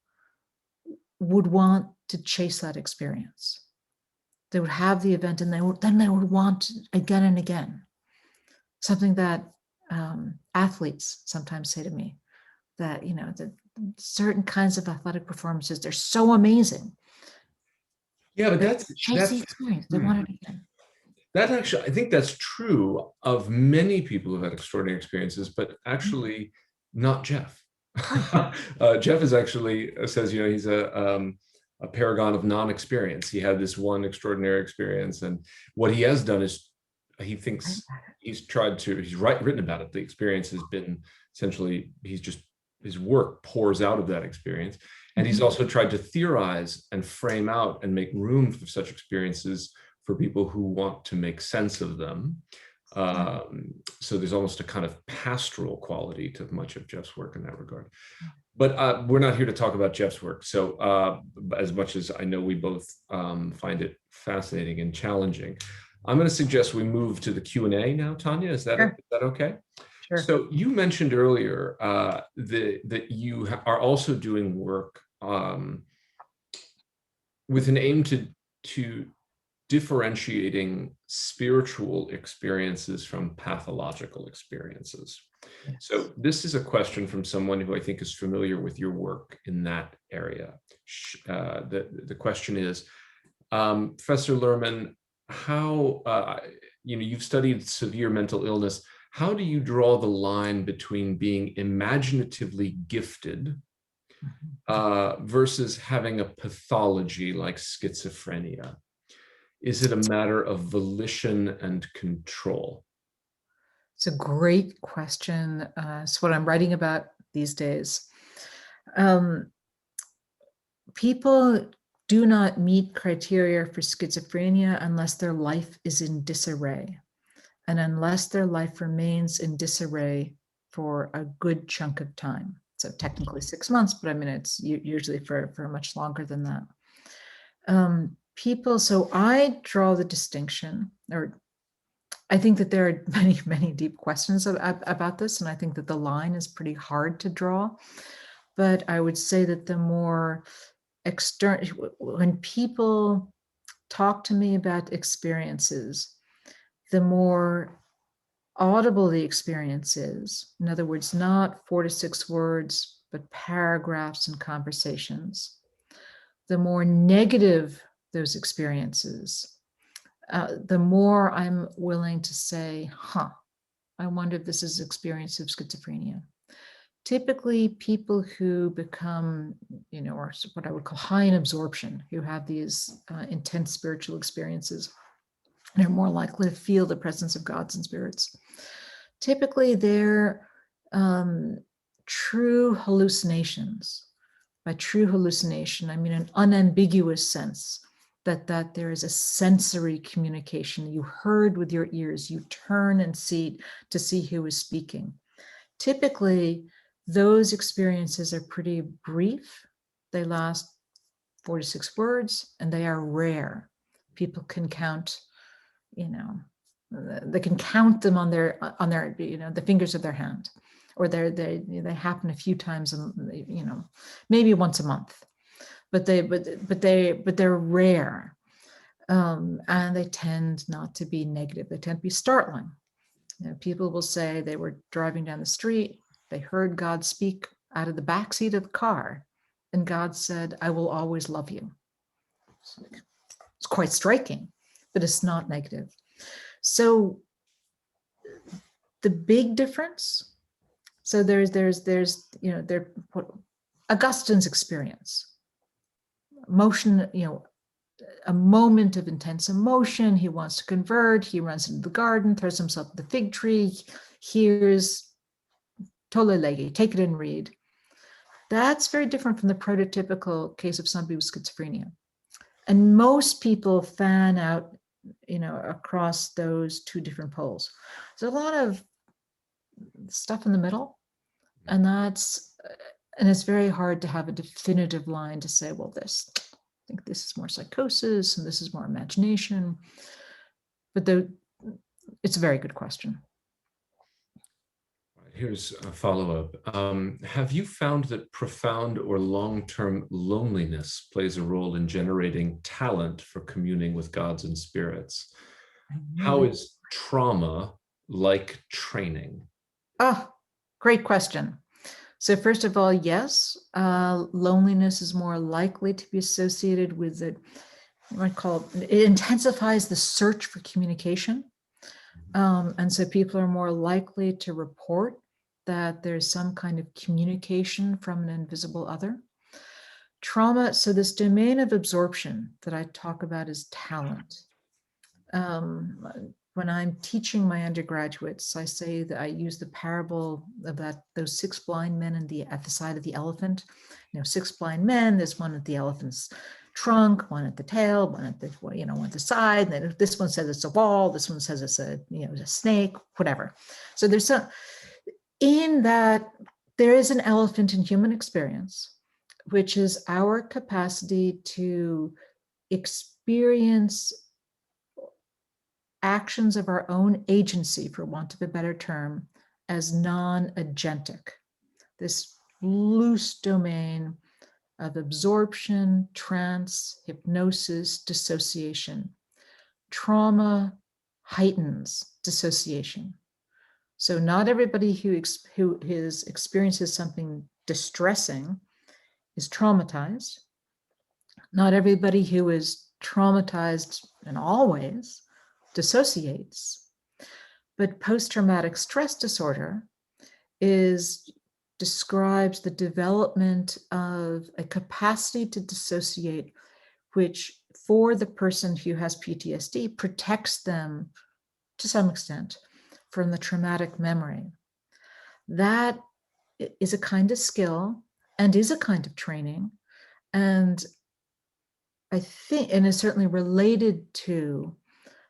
would want to chase that experience. They would have the event and then they would want again and again. Something that athletes sometimes say to me, that that certain kinds of athletic performances, they're so amazing. Yeah, but that's the experience. They want it again. That actually, I think that's true of many people who've had extraordinary experiences, but actually not Jeff. Jeff is actually says, he's a paragon of non-experience. He had this one extraordinary experience, and what he has done is he thinks he's written about it. The experience has been essentially, his work pours out of that experience. And he's also tried to theorize and frame out and make room for such experiences for people who want to make sense of them. So there's almost a kind of pastoral quality to much of Jeff's work in that regard. But we're not here to talk about Jeff's work. So as much as I know we both find it fascinating and challenging, I'm going to suggest we move to the Q&A now, Tanya. Is that okay? Sure. So you mentioned earlier that you are also doing work with an aim to differentiating spiritual experiences from pathological experiences. Yes. So this is a question from someone who I think is familiar with your work in that area. The question is, Professor Lerman, how you've studied severe mental illness. How do you draw the line between being imaginatively gifted versus having a pathology like schizophrenia? Is it a matter of volition and control? It's a great question. It's what I'm writing about these days. People do not meet criteria for schizophrenia unless their life is in disarray, and unless their life remains in disarray for a good chunk of time. So technically 6 months, but I mean, it's usually for much longer than that. So I draw the distinction, or I think that there are many, many deep questions about this, and I think that the line is pretty hard to draw. But I would say that the more when people talk to me about experiences, the more audible the experience is. In other words, not 4 to 6 words, but paragraphs and conversations. The more negative those experiences, the more I'm willing to say, I wonder if this is an experience of schizophrenia. Typically, people who become, or what I would call high in absorption, who have these intense spiritual experiences, they're more likely to feel the presence of gods and spirits. Typically, they're true hallucinations. By true hallucination, I mean an unambiguous sense that there is a sensory communication. You heard with your ears, you turn and see to see who is speaking. Typically, those experiences are pretty brief. They last 4 to 6 words, and they are rare. People can count, they can count them on their the fingers of their hand, or they happen a few times, maybe once a month, but they're rare, and they tend not to be negative. They tend to be startling. People will say they were driving down the street, they heard God speak out of the backseat of the car, and God said, "I will always love you." It's quite striking, but it's not negative. So the big difference, so there's Augustine's experience, emotion, a moment of intense emotion. He wants to convert. He runs into the garden, throws himself at the fig tree, hears Tolle lege, take it and read. That's very different from the prototypical case of somebody with schizophrenia. And most people fan out, across those two different poles. There's a lot of stuff in the middle, and it's very hard to have a definitive line to say, well, I think this is more psychosis and this is more imagination. But it's a very good question. Here's a follow-up. Have you found that profound or long-term loneliness plays a role in generating talent for communing with gods and spirits? How is trauma like training? Great question. So first of all, yes, loneliness is more likely to be associated with it intensifies the search for communication. And so people are more likely to report that there's some kind of communication from an invisible other. Trauma, so this domain of absorption that I talk about is talent. When I'm teaching my undergraduates, I say that I use the parable of those 6 blind men at the side of the elephant. 6 blind men, there's one at the elephant's trunk, one at the tail, one at the side. And then this one says it's a wall, this one says it's a snake, whatever. So in that there is an elephant in human experience, which is our capacity to experience actions of our own agency, for want of a better term, as non-agentic. This loose domain of absorption, trance, hypnosis, dissociation. Trauma heightens dissociation. So not everybody who experiences something distressing is traumatized. Not everybody who is traumatized in all ways dissociates. But post-traumatic stress disorder describes the development of a capacity to dissociate, which for the person who has PTSD protects them to some extent from the traumatic memory. That is a kind of skill and is a kind of training. And I think, and is certainly related to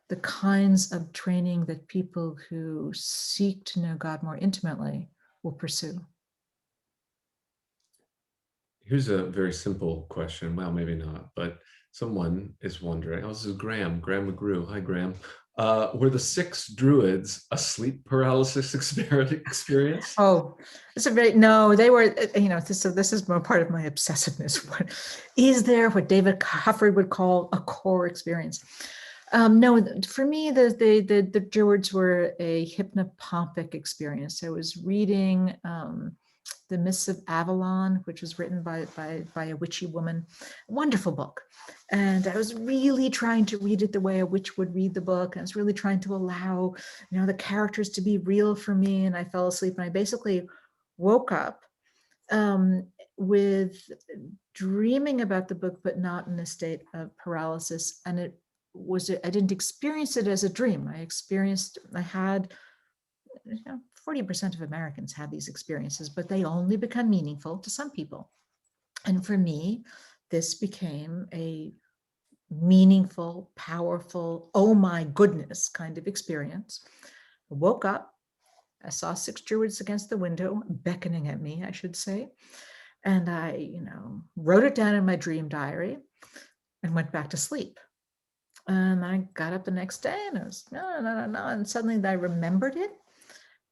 the kinds of training that people who seek to know God more intimately will pursue. Here's a very simple question. Well, maybe not, but someone is wondering. Oh, this is Graham McGrew. Hi, Graham. Were the 6 druids a sleep paralysis experience? Oh, it's a very, no, they were, this is more part of my obsessiveness. What is there what David Hufford would call a core experience? No, for me, the druids were a hypnopompic experience. I was reading The Mists of Avalon, which was written by a witchy woman. Wonderful book. And I was really trying to read it the way a witch would read the book. I was really trying to allow, the characters to be real for me. And I fell asleep, and I basically woke up with dreaming about the book, but not in a state of paralysis. And I didn't experience it as a dream. I had 40% of Americans have these experiences, but they only become meaningful to some people. And for me, this became a meaningful, powerful, oh my goodness kind of experience. I woke up, I saw 6 druids against the window, beckoning at me, I should say. And I, wrote it down in my dream diary and went back to sleep. And I got up the next day and I was, no. And suddenly I remembered it.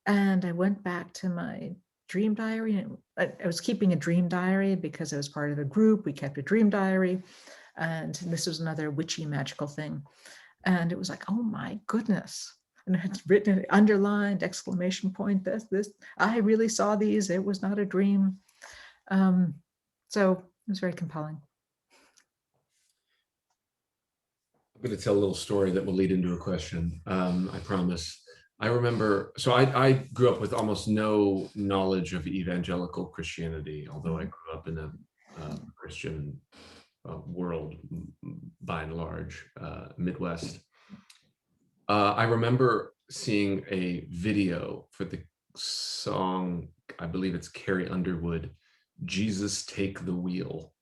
And I went back to my dream diary. And I was keeping a dream diary because I was part of a group. We kept a dream diary. And this was another witchy magical thing. And it was like, oh my goodness. And I had written it, underlined, exclamation point, this, I really saw these. It was not a dream. So it was very compelling. I'm going to tell a little story that will lead into a question. I promise. I remember, so I grew up with almost no knowledge of evangelical Christianity, although I grew up in a Christian world by and large, Midwest. I remember seeing a video for the song, I believe it's Carrie Underwood, "Jesus Take the Wheel,"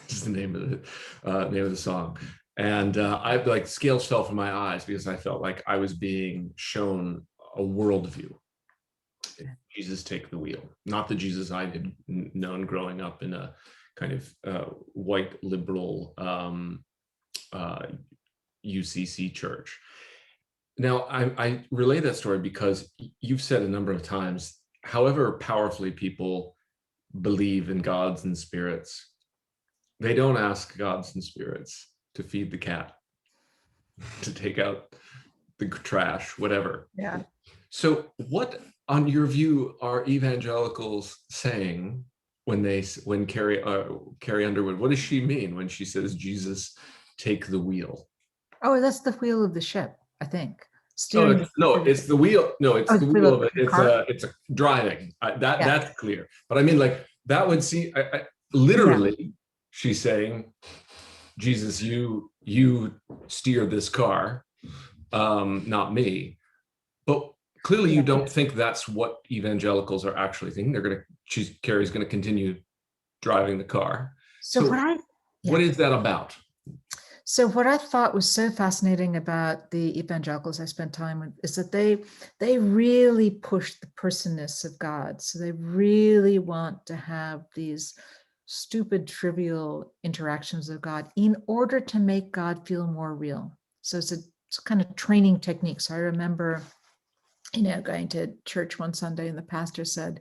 is the name of the song. And I like scales fell from my eyes because I felt like I was being shown a worldview. Jesus take the wheel, not the Jesus I had known growing up in a kind of white liberal UCC church. Now, I relay that story because you've said a number of times, however powerfully people believe in gods and spirits, they don't ask gods and spirits to feed the cat, to take out the trash, whatever. Yeah. So what, on your view, are evangelicals saying when Carrie Underwood, what does she mean when she says, Jesus, take the wheel? Oh, that's the wheel of the ship, I think. No, it's the wheel. No, it's the wheel of it. It's a driving. That's clear. But I mean, like that would see. Literally, she's saying, Jesus, you steer this car, not me. But clearly, you don't think that's what evangelicals are actually thinking. Carrie's going to continue driving the car. So what is that about? So what I thought was so fascinating about the evangelicals I spent time with is that they really push the personness of God. So they really want to have these stupid, trivial interactions with God in order to make God feel more real. So it's a kind of training technique. So I remember, going to church one Sunday and the pastor said,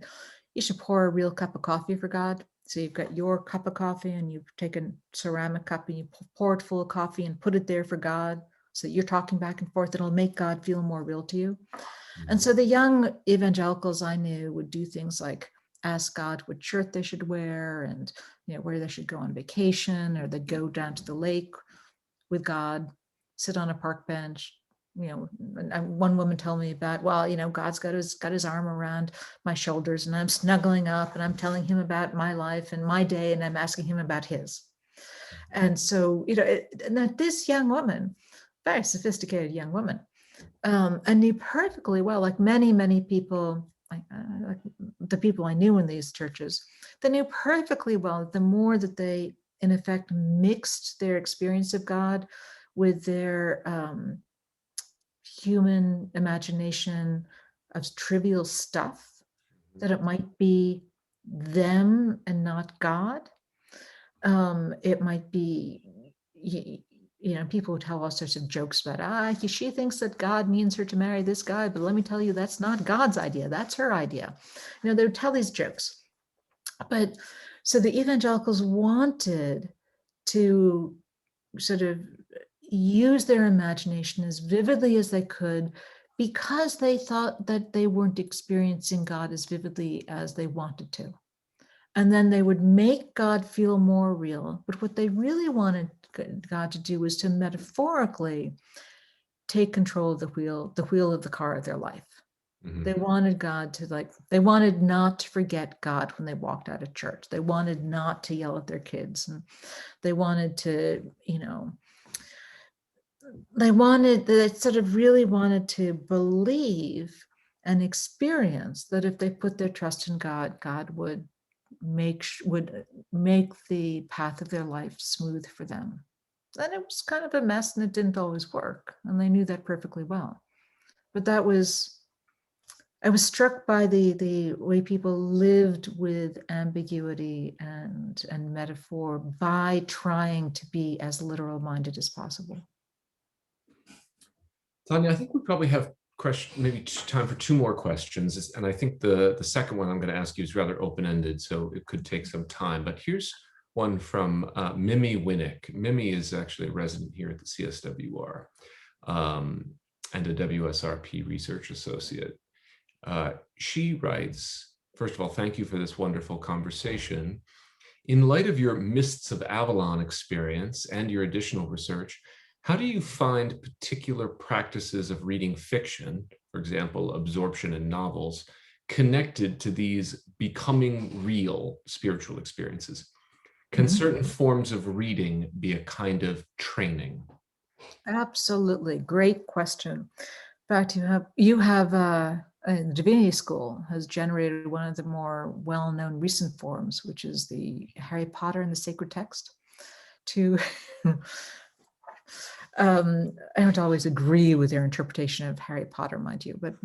you should pour a real cup of coffee for God. So you've got your cup of coffee and you've taken a ceramic cup and you pour it full of coffee and put it there for God. So you're talking back and forth. It'll make God feel more real to you. Mm-hmm. And so the young evangelicals I knew would do things like ask God what shirt they should wear and where they should go on vacation, or they'd go down to the lake with God, sit on a park bench, one woman told me about, well, God's got his arm around my shoulders and I'm snuggling up and I'm telling him about my life and my day and I'm asking him about his. And so, and that this young woman, very sophisticated young woman, and knew perfectly well, like many, many people, like the people I knew in these churches, they knew perfectly well that the more that they, in effect, mixed their experience of God with their human imagination of trivial stuff, that it might be them and not God. It might be, people would tell all sorts of jokes about, she thinks that God means her to marry this guy, but let me tell you, that's not God's idea. That's her idea. They would tell these jokes. But so the evangelicals wanted to sort of use their imagination as vividly as they could, because they thought that they weren't experiencing God as vividly as they wanted to. And then they would make God feel more real. But what they really wanted God to do was to metaphorically take control of the wheel of the car of their life. Mm-hmm. They wanted God to they wanted not to forget God when they walked out of church. They wanted not to yell at their kids. And they wanted to, they sort of really wanted to believe and experience that if they put their trust in God, God would make the path of their life smooth for them. And it was kind of a mess and it didn't always work. And they knew that perfectly well. But I was struck by the way people lived with ambiguity and metaphor by trying to be as literal minded as possible. Tanya, I think we probably have maybe time for two more questions. And I think the second one I'm going to ask you is rather open-ended, so it could take some time. But here's one from Mimi Winnick. Mimi is actually a resident here at the CSWR and a WSRP research associate. She writes, first of all, thank you for this wonderful conversation. In light of your Mists of Avalon experience and your additional research, how do you find particular practices of reading fiction, for example, absorption in novels, connected to these becoming real spiritual experiences? Can certain forms of reading be a kind of training? Absolutely. Great question. In fact, you have the Divinity School has generated one of the more well-known recent forms, which is the Harry Potter and the Sacred Text. I don't always agree with their interpretation of Harry Potter, mind you, but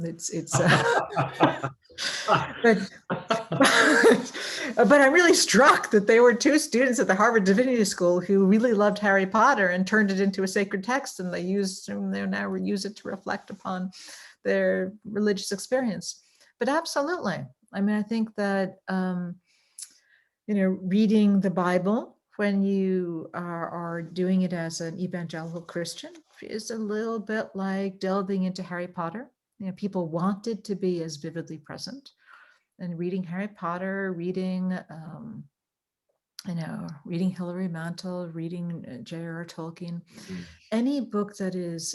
but I'm really struck that they were two students at the Harvard Divinity School who really loved Harry Potter and turned it into a sacred text, and they now use it to reflect upon their religious experience. But absolutely, I think that reading the Bible when you are doing it as an evangelical Christian is a little bit like delving into Harry Potter. People wanted to be as vividly present, and reading Harry Potter, reading Hilary Mantel, reading J.R.R. Tolkien, any book that is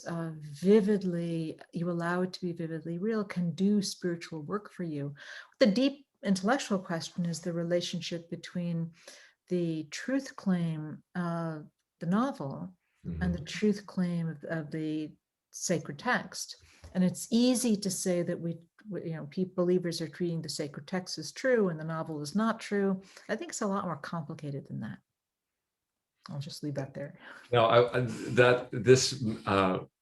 you allow it to be vividly real, can do spiritual work for you. The deep intellectual question is the relationship between the truth claim of the novel and the truth claim of the sacred text. And it's easy to say that believers are treating the sacred text as true and the novel is not true. I think it's a lot more complicated than that. I'll just leave that there. Now, this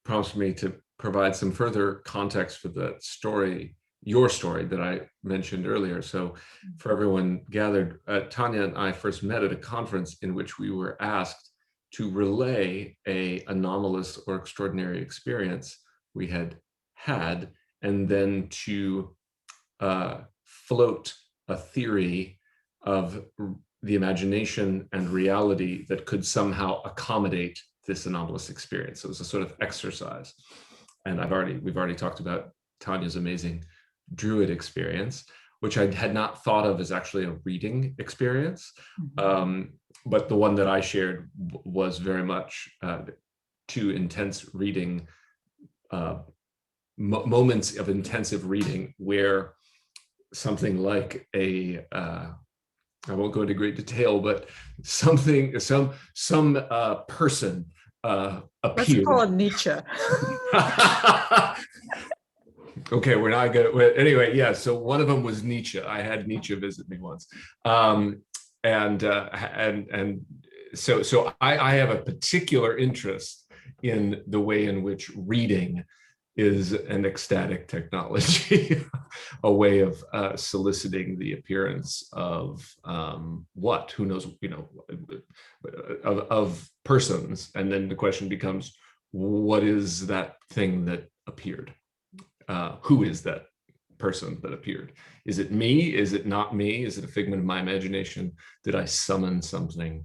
prompts me to provide some further context for the story, your story that I mentioned earlier. So for everyone gathered, Tanya and I first met at a conference in which we were asked to relay an anomalous or extraordinary experience we had, and then to float a theory of the imagination and reality that could somehow accommodate this anomalous experience. So it was a sort of exercise. And we've already talked about Tanya's amazing Druid experience, which I had not thought of as actually a reading experience. But the one that I shared was very much too intense reading moments of intensive reading where something like I won't go into great detail, but some person Let's appeared. call it Nietzsche. Okay, we're not good. Anyway, yeah. So one of them was Nietzsche. I had Nietzsche visit me once, and so I have a particular interest in the way in which reading is an ecstatic technology, a way of soliciting the appearance of who knows, of persons. And then the question becomes, what is that thing that appeared? Who is that person that appeared? Is it me? Is it not me? Is it a figment of my imagination? Did I summon something?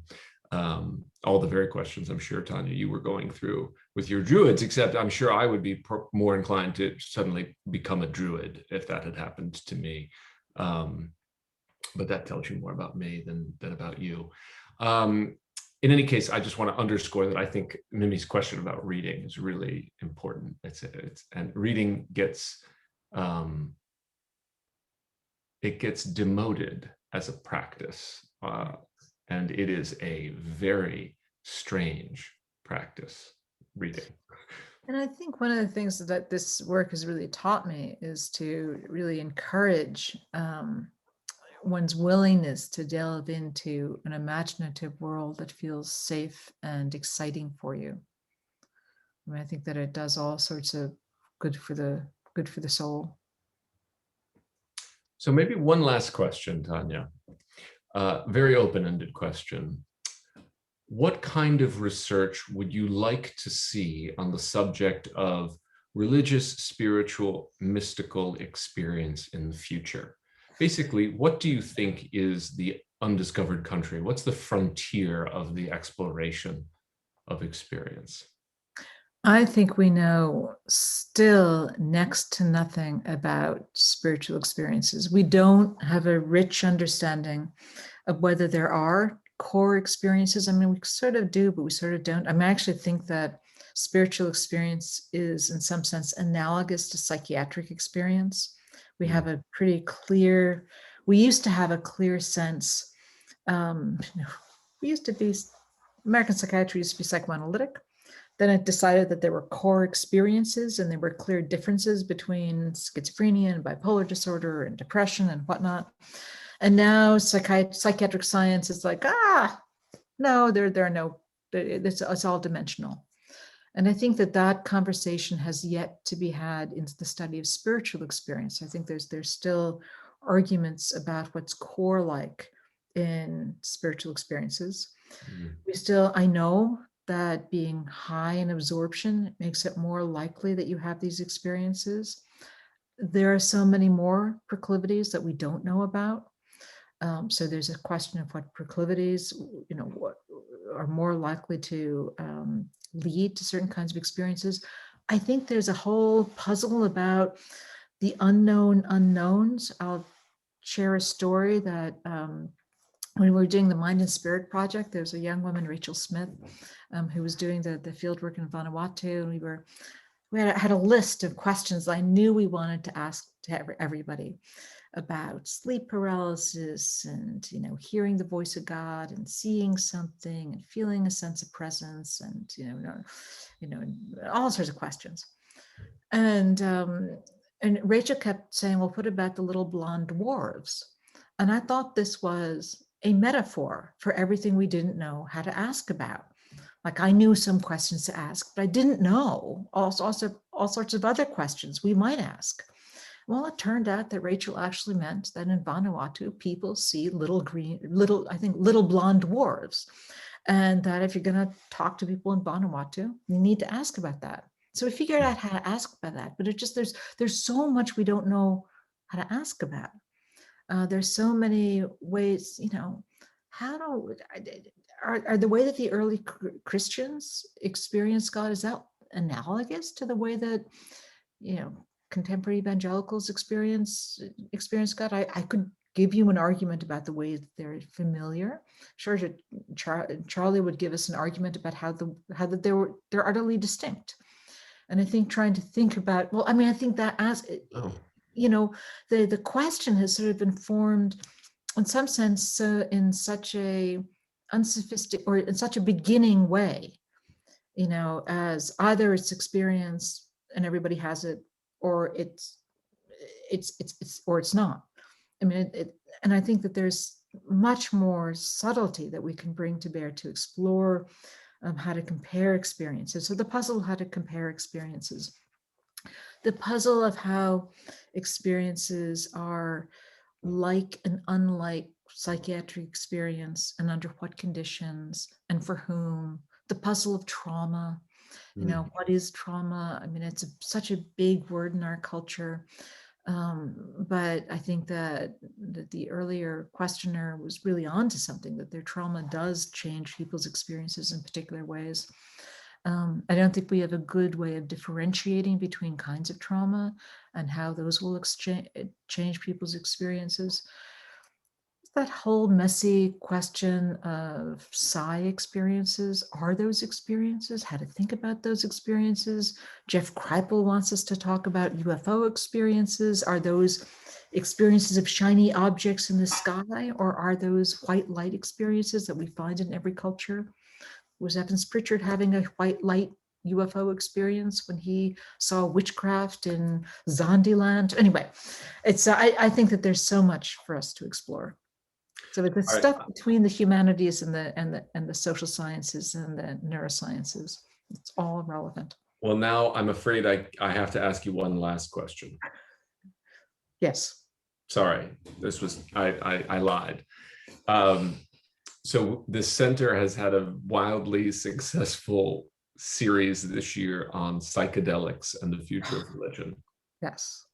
All the very questions I'm sure, Tanya, you were going through with your druids, except I'm sure I would be more inclined to suddenly become a druid if that had happened to me. But that tells you more about me than about you. In any case, I just want to underscore that I think Mimi's question about reading is really important. And reading gets it gets demoted as a practice, and it is a very strange practice, reading. And I think one of the things that this work has really taught me is to really encourage one's willingness to delve into an imaginative world that feels safe and exciting for you. I mean, I think that it does all sorts of good for the soul. So maybe one last question, Tanya. Very open-ended question. What kind of research would you like to see on the subject of religious, spiritual, mystical experience in the future? Basically, what do you think is the undiscovered country? What's the frontier of the exploration of experience? I think we know still next to nothing about spiritual experiences. We don't have a rich understanding of whether there are core experiences. I mean, we sort of do, but we sort of don't. I mean, I actually think that spiritual experience is in some sense analogous to psychiatric experience. We have a pretty clear, we used to have a clear sense. We used to be, American psychiatry used to be psychoanalytic. Then it decided that there were core experiences and there were clear differences between schizophrenia and bipolar disorder and depression and whatnot. And now psychiatric science is like, no, there are no, it's all dimensional. And I think that conversation has yet to be had in the study of spiritual experience. I think there's still arguments about what's core like in spiritual experiences. I know that being high in absorption makes it more likely that you have these experiences. There are so many more proclivities that we don't know about. So there's a question of what proclivities, what are more likely to lead to certain kinds of experiences. I think there's a whole puzzle about the unknown unknowns. I'll share a story that when we were doing the Mind and Spirit project, there was a young woman, Rachel Smith, who was doing the field work in Vanuatu, and we had a list of questions I knew we wanted to ask to everybody about sleep paralysis and hearing the voice of God and seeing something and feeling a sense of presence and all sorts of questions. And Rachel kept saying, well, what about the little blonde dwarves? And I thought this was a metaphor for everything we didn't know how to ask about. Like I knew some questions to ask, but I didn't know all sorts of other questions we might ask. Well, it turned out that Rachel actually meant that in Vanuatu, people see little blonde dwarves. And that if you're going to talk to people in Vanuatu, you need to ask about that. So we figured out how to ask about that, but there's so much we don't know how to ask about. There's so many ways, are the way that the early Christians experienced God, is that analogous to the way that, contemporary evangelicals experience God? I could give you an argument about the way that they're familiar. Sure, Charlie would give us an argument about how they're utterly distinct. And I think trying to think about, well, I mean, I think that as, the question has sort of been formed in some sense in such a unsophisticated or in such a beginning way, as either it's experience and everybody has it, or it's or it's not. I mean, and I think that there's much more subtlety that we can bring to bear to explore how to compare experiences. So the puzzle of how to compare experiences, the puzzle of how experiences are like and unlike psychiatric experience, and under what conditions and for whom, the puzzle of trauma. What is trauma? I mean, it's such a big word in our culture. But I think that the earlier questioner was really onto something, that their trauma does change people's experiences in particular ways. I don't think we have a good way of differentiating between kinds of trauma and how those will change people's experiences. That whole messy question of psi experiences. Are those experiences? How to think about those experiences? Jeff Kripal wants us to talk about UFO experiences. Are those experiences of shiny objects in the sky, or are those white light experiences that we find in every culture? Was Evans Pritchard having a white light UFO experience when he saw witchcraft in Zonderland? Anyway, I think that there's so much for us to explore. So it's the stuff between the humanities and the social sciences and the neurosciences. It's all relevant. Well, now I'm afraid I have to ask you one last question. Yes. Sorry, I lied. So the center has had a wildly successful series this year on psychedelics and the future of religion. Yes.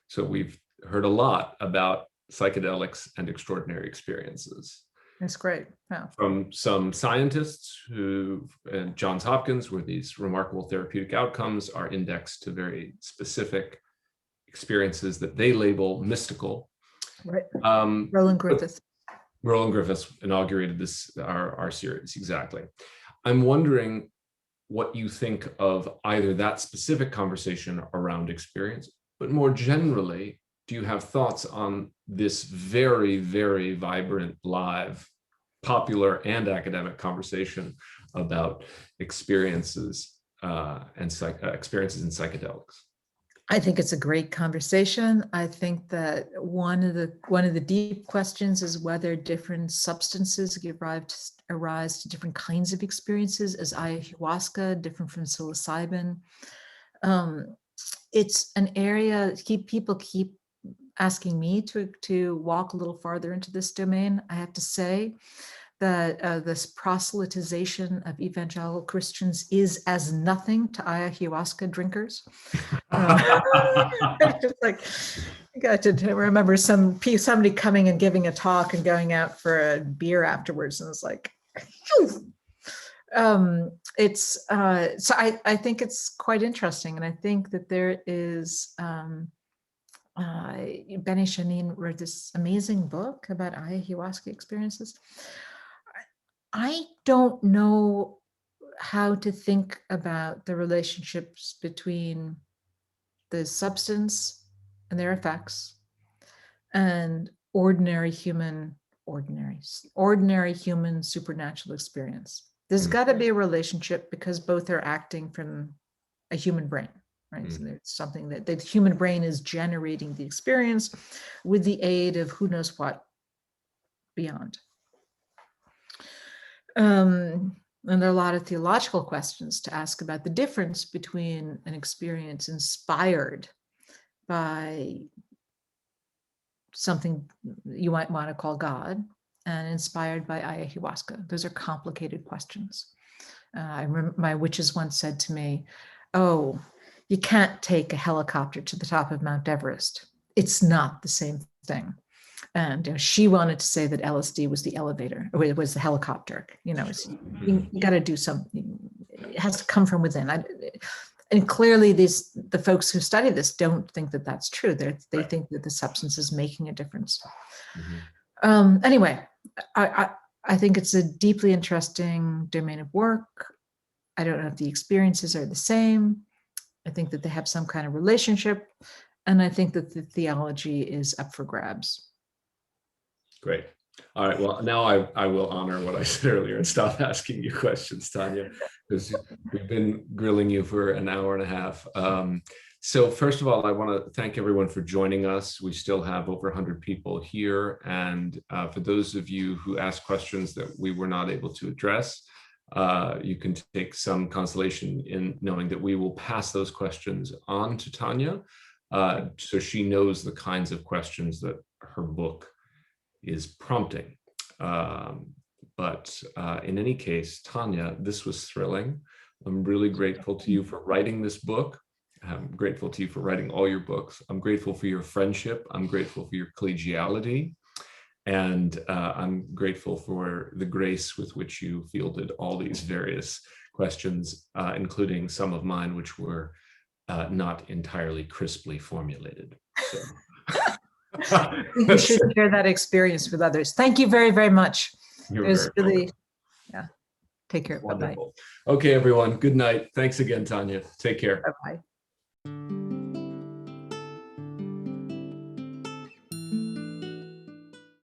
So we've heard a lot about psychedelics and extraordinary experiences. That's great. Yeah. From some scientists who, at Johns Hopkins, where these remarkable therapeutic outcomes are indexed to very specific experiences that they label mystical. Right. Roland Griffith. Roland Griffiths inaugurated our series, exactly. I'm wondering what you think of either that specific conversation around experience, but more generally, do you have thoughts on this very, very vibrant, live, popular and academic conversation about experiences experiences in psychedelics? I think it's a great conversation. I think that one of the deep questions is whether different substances give rise to different kinds of experiences. Is ayahuasca different from psilocybin? It's an area people keep asking me to walk a little farther into this domain. I have to say that this proselytization of evangelical Christians is as nothing to ayahuasca drinkers. Just like, I got to remember somebody coming and giving a talk and going out for a beer afterwards, and it's like, so I think it's quite interesting, and I think that there is. Benny Shanin wrote this amazing book about ayahuasca experiences. I don't know how to think about the relationships between the substance and their effects and ordinary human supernatural experience. There's got to be a relationship because both are acting from a human brain. Right. So there's something that the human brain is generating the experience with the aid of who knows what beyond. And there are a lot of theological questions to ask about the difference between an experience inspired by something you might want to call God and inspired by ayahuasca. Those are complicated questions. I remember my witches once said to me, "Oh, you can't take a helicopter to the top of Mount Everest. It's not the same thing." And she wanted to say that LSD was the elevator, or it was the helicopter. You got to do something. It has to come from within. And clearly, the folks who study this don't think that that's true. They think that the substance is making a difference. Anyway, I think it's a deeply interesting domain of work. I don't know if the experiences are the same. I think that they have some kind of relationship, and I think that the theology is up for grabs. Great. All right. Well, now I will honor what I said earlier and stop asking you questions, Tanya, because we've been grilling you for an hour and a half. So first of all, I want to thank everyone for joining us. We still have over 100 people here. And for those of you who asked questions that we were not able to address, you can take some consolation in knowing that we will pass those questions on to Tanya, so she knows the kinds of questions that her book is prompting. But in any case, Tanya, this was thrilling. I'm really grateful to you for writing this book. I'm grateful to you for writing all your books. I'm grateful for your friendship. I'm grateful for your collegiality. And I'm grateful for the grace with which you fielded all these various questions, including some of mine, which were not entirely crisply formulated. So. You should share that experience with others. Thank you very, very much. You're it was very really, welcome. yeah. Take care. Bye-bye. Wonderful. Okay, everyone. Good night. Thanks again, Tanya. Take care. Bye-bye.